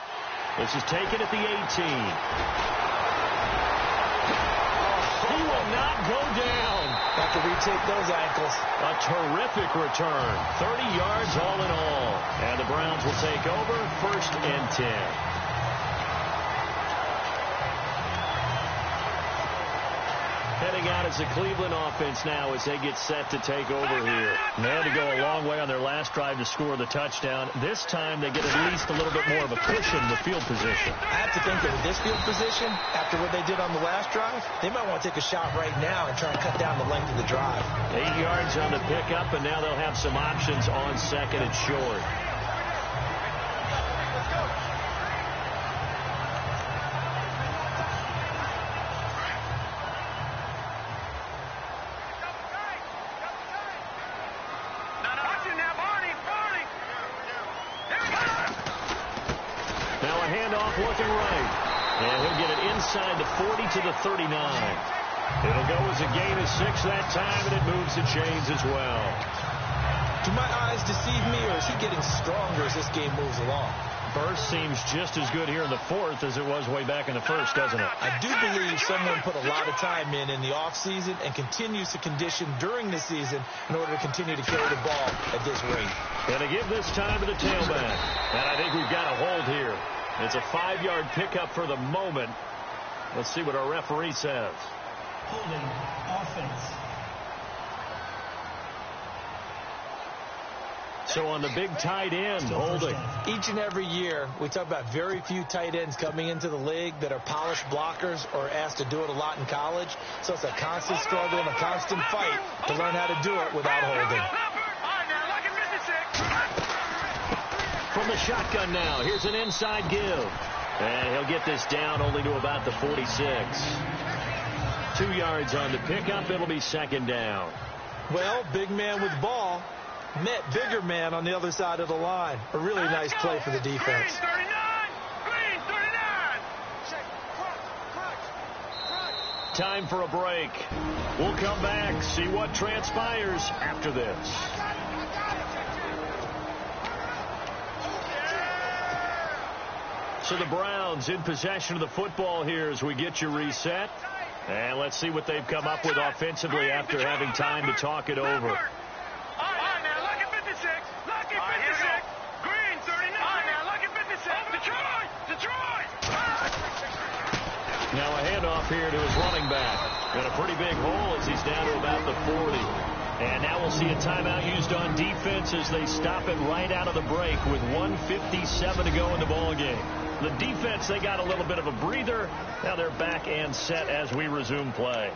This is taken at the 18. He will not go down. Have to retake those ankles. A terrific return. 30 yards all in all. And the Browns will take over 1st and 10. Heading out is the Cleveland offense now as they get set to take over here. They had to go a long way on their last drive to score the touchdown. This time they get at least a little bit more of a cushion with field position. I have to think that with this field position, after what they did on the last drive, they might want to take a shot right now and try and cut down the length of the drive. 8 yards on the pickup, and now they'll have some options on 2nd and short. Looking right. And he'll get it inside the 40 to the 39. It'll go as a gain of 6 that time, and it moves the chains as well. Do my eyes deceive me, or is he getting stronger as this game moves along? Burst seems just as good here in the 4th as it was way back in the 1st, doesn't it? I do believe someone put a lot of time in the offseason and continues to condition during the season in order to continue to carry the ball at this rate. Going to give this time to the tailback. And I think we've got a hold here. It's a 5-yard pickup for the moment. Let's see what our referee says. Holding offense. So on the big tight end, holding. Each and every year, we talk about very few tight ends coming into the league that are polished blockers or asked to do it a lot in college. So it's a constant struggle and a constant fight to learn how to do it without holding. From the shotgun now, here's an inside give. And he'll get this down only to about the 46. 2 yards on the pickup. It'll be 2nd down. Well, big man with ball met bigger man on the other side of the line. A really nice play for the defense. Time for a break. We'll come back, see what transpires after this. So the Browns in possession of the football here as we get you reset. And let's see what they've come up with offensively after having time to talk it over. Green, 39. All right, now, look at 56. Detroit! handoff here to his running back. Got a pretty big hole as he's down to about the 40. And now we'll see a timeout used on defense as they stop it right out of the break with 1:57 to go in the ball game. The defense, they got a little bit of a breather. Now they're back and set as we resume play.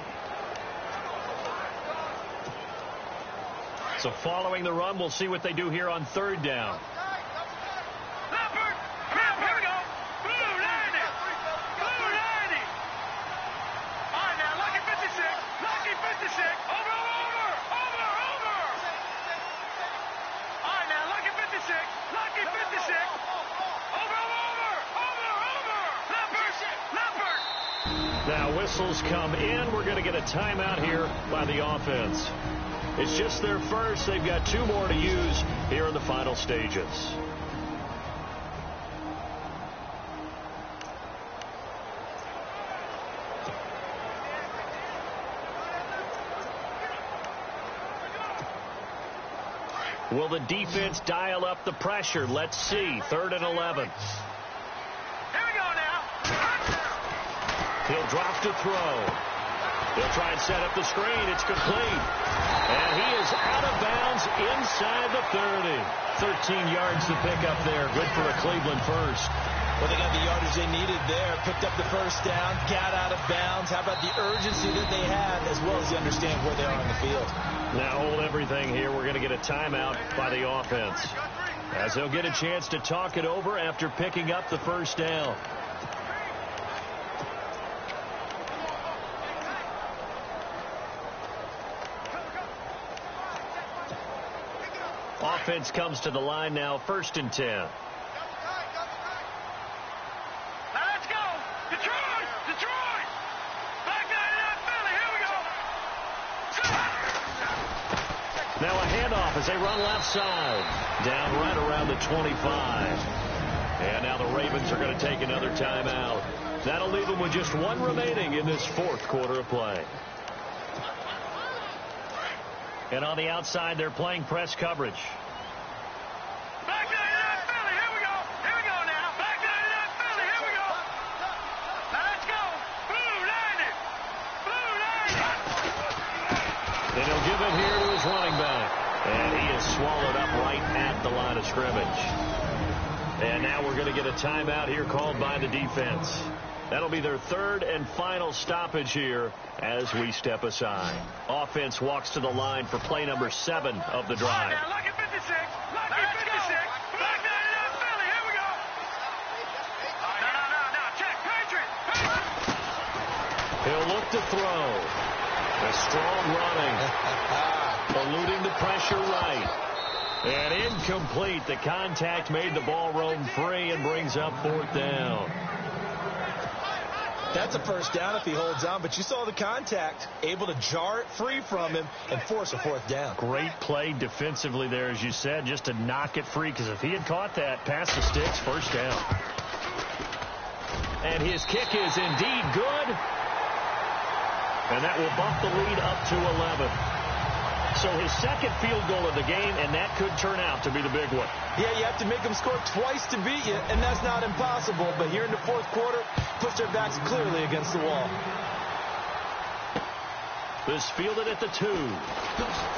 So following the run, we'll see what they do here on third down. Now whistles come in. We're going to get a timeout here by the offense. It's just their first. They've got 2 more to use here in the final stages. Will the defense dial up the pressure? Let's see. 3rd and 11. He'll drop to throw. He'll try and set up the screen. It's complete. And he is out of bounds inside the 30. 13 yards to pick up there. Good for a Cleveland first. Well, they got the yardage they needed there. Picked up the first down. Got out of bounds. How about the urgency that they had as well as the understanding where they are on the field? Now hold everything here. We're going to get a timeout by the offense as they'll get a chance to talk it over after picking up the first down. Offense comes to the line now, 1st and 10. Let's go! Detroit! Detroit! Back 99 Philly, here we go! Now a handoff as they run left side. Down right around the 25. And now the Ravens are going to take another timeout. That'll leave them with just 1 remaining in this 4th quarter of play. And on the outside, they're playing press coverage. Back 99 Philly, here we go! Here we go now! Back 99 Philly, here we go! Let's go! Blue 90! Blue 90! And he'll give it here to his running back. And he is swallowed up right at the line of scrimmage. And now we're going to get a timeout here called by the defense. That'll be their 3rd and final stoppage here as we step aside. Offense walks to the line for play number 7 of the drive. Now, lucky 56. Lucky 56. Back 99 Philly. Here we go. No. Check. Patriot. He'll look to throw. A strong running. Eluding the pressure right. And incomplete. The contact made the ball roam free and brings up 4th down. That's a first down if he holds on, but you saw the contact, able to jar it free from him and force a 4th down. Great play defensively there, as you said, just to knock it free, because if he had caught that, past the sticks, 1st down. And his kick is indeed good. And that will bump the lead up to 11. So his 2nd field goal of the game, and that could turn out to be the big one. Yeah, you have to make them score twice to beat you, and that's not impossible. But here in the 4th quarter, puts their backs clearly against the wall. This fielded at the 2.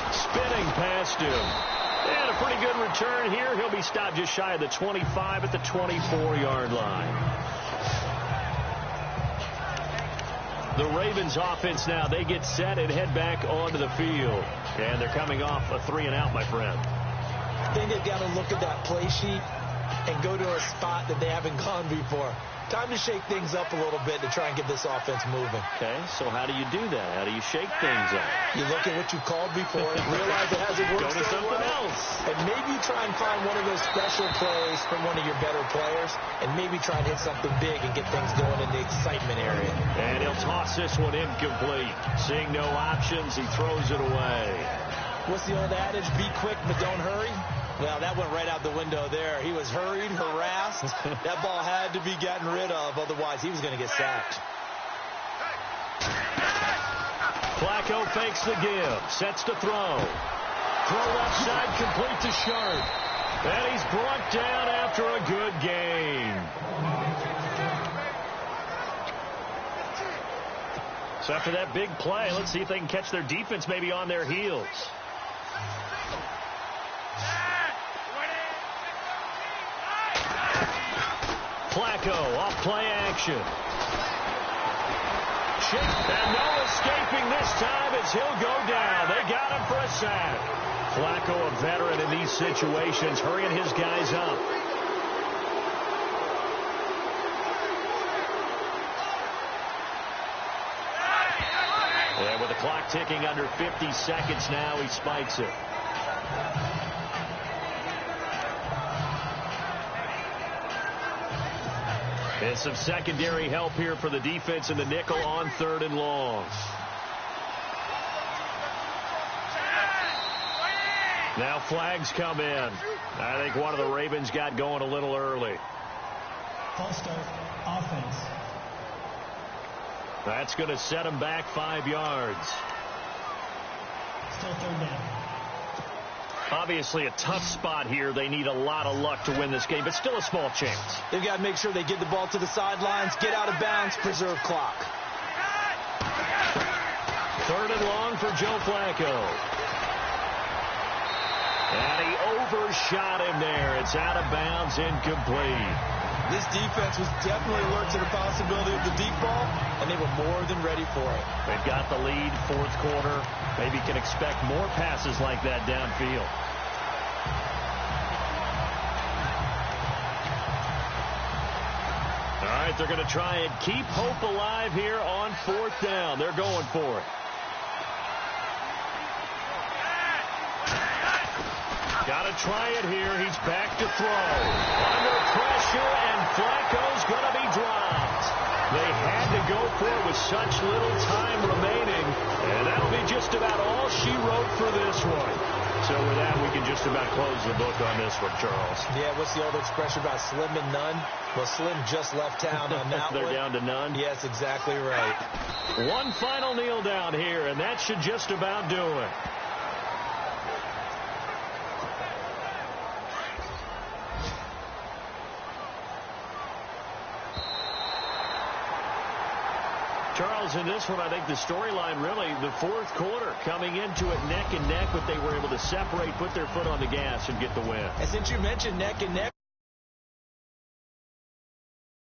Spinning past him. And a pretty good return here. He'll be stopped just shy of the 25 at the 24-yard line. The Ravens offense now, they get set and head back onto the field. And they're coming off a 3-and-out, my friend. I think they've got to look at that play sheet and go to a spot that they haven't gone before. Time to shake things up a little bit to try and get this offense moving. Okay, so how do you do that? How do you shake things up? You look at what you called before and realize it hasn't worked so something well. else. And maybe try and find one of those special plays from one of your better players and maybe try and hit something big and get things going in the excitement area. And he'll toss this one incomplete. Seeing no options, he throws it away. What's the old adage? Be quick, but don't hurry. Well, that went right out the window there. He was hurried, harassed. That ball had to be gotten rid of, otherwise he was going to get sacked. Flacco fakes the give, sets to throw. Throw left side, complete to Sharp. And he's brought down after a good game. So after that big play, let's see if they can catch their defense maybe on their heels. Flacco off play action. And no escaping this time as he'll go down. They got him for a sack. Flacco, a veteran in these situations, hurrying his guys up. And with the clock ticking under 50 seconds now, he spikes it. And some secondary help here for the defense in the nickel on 3rd and long. Now flags come in. I think one of the Ravens got going a little early. False start, offense. That's going to set them back 5 yards. Still 3rd down. Obviously a tough spot here. They need a lot of luck to win this game, but still a small chance. They've got to make sure they get the ball to the sidelines, get out of bounds, preserve clock. 3rd and long for Joe Flacco. And he overshot him there. It's out of bounds, incomplete. This defense was definitely alert to the possibility of the deep ball, and they were more than ready for it. They've got the lead, 4th quarter. Maybe can expect more passes like that downfield. All right, they're going to try and keep hope alive here on 4th down. They're going for it. Got to try it here. He's back to throw. Under pressure, and Flacco's going to be dropped. They had to go for it with such little time remaining, and that'll be just about all she wrote for this one. So with that, we can just about close the book on this one, Charles. Yeah, what's the old expression about slim and none? Well, Slim just left town on that They're one. down to none? Yes, exactly right. One final kneel down here, and that should just about do it. Charles, in this one, I think the storyline really, the 4th quarter, coming into it neck and neck, but they were able to separate, put their foot on the gas, and get the win. And since you mentioned neck and neck,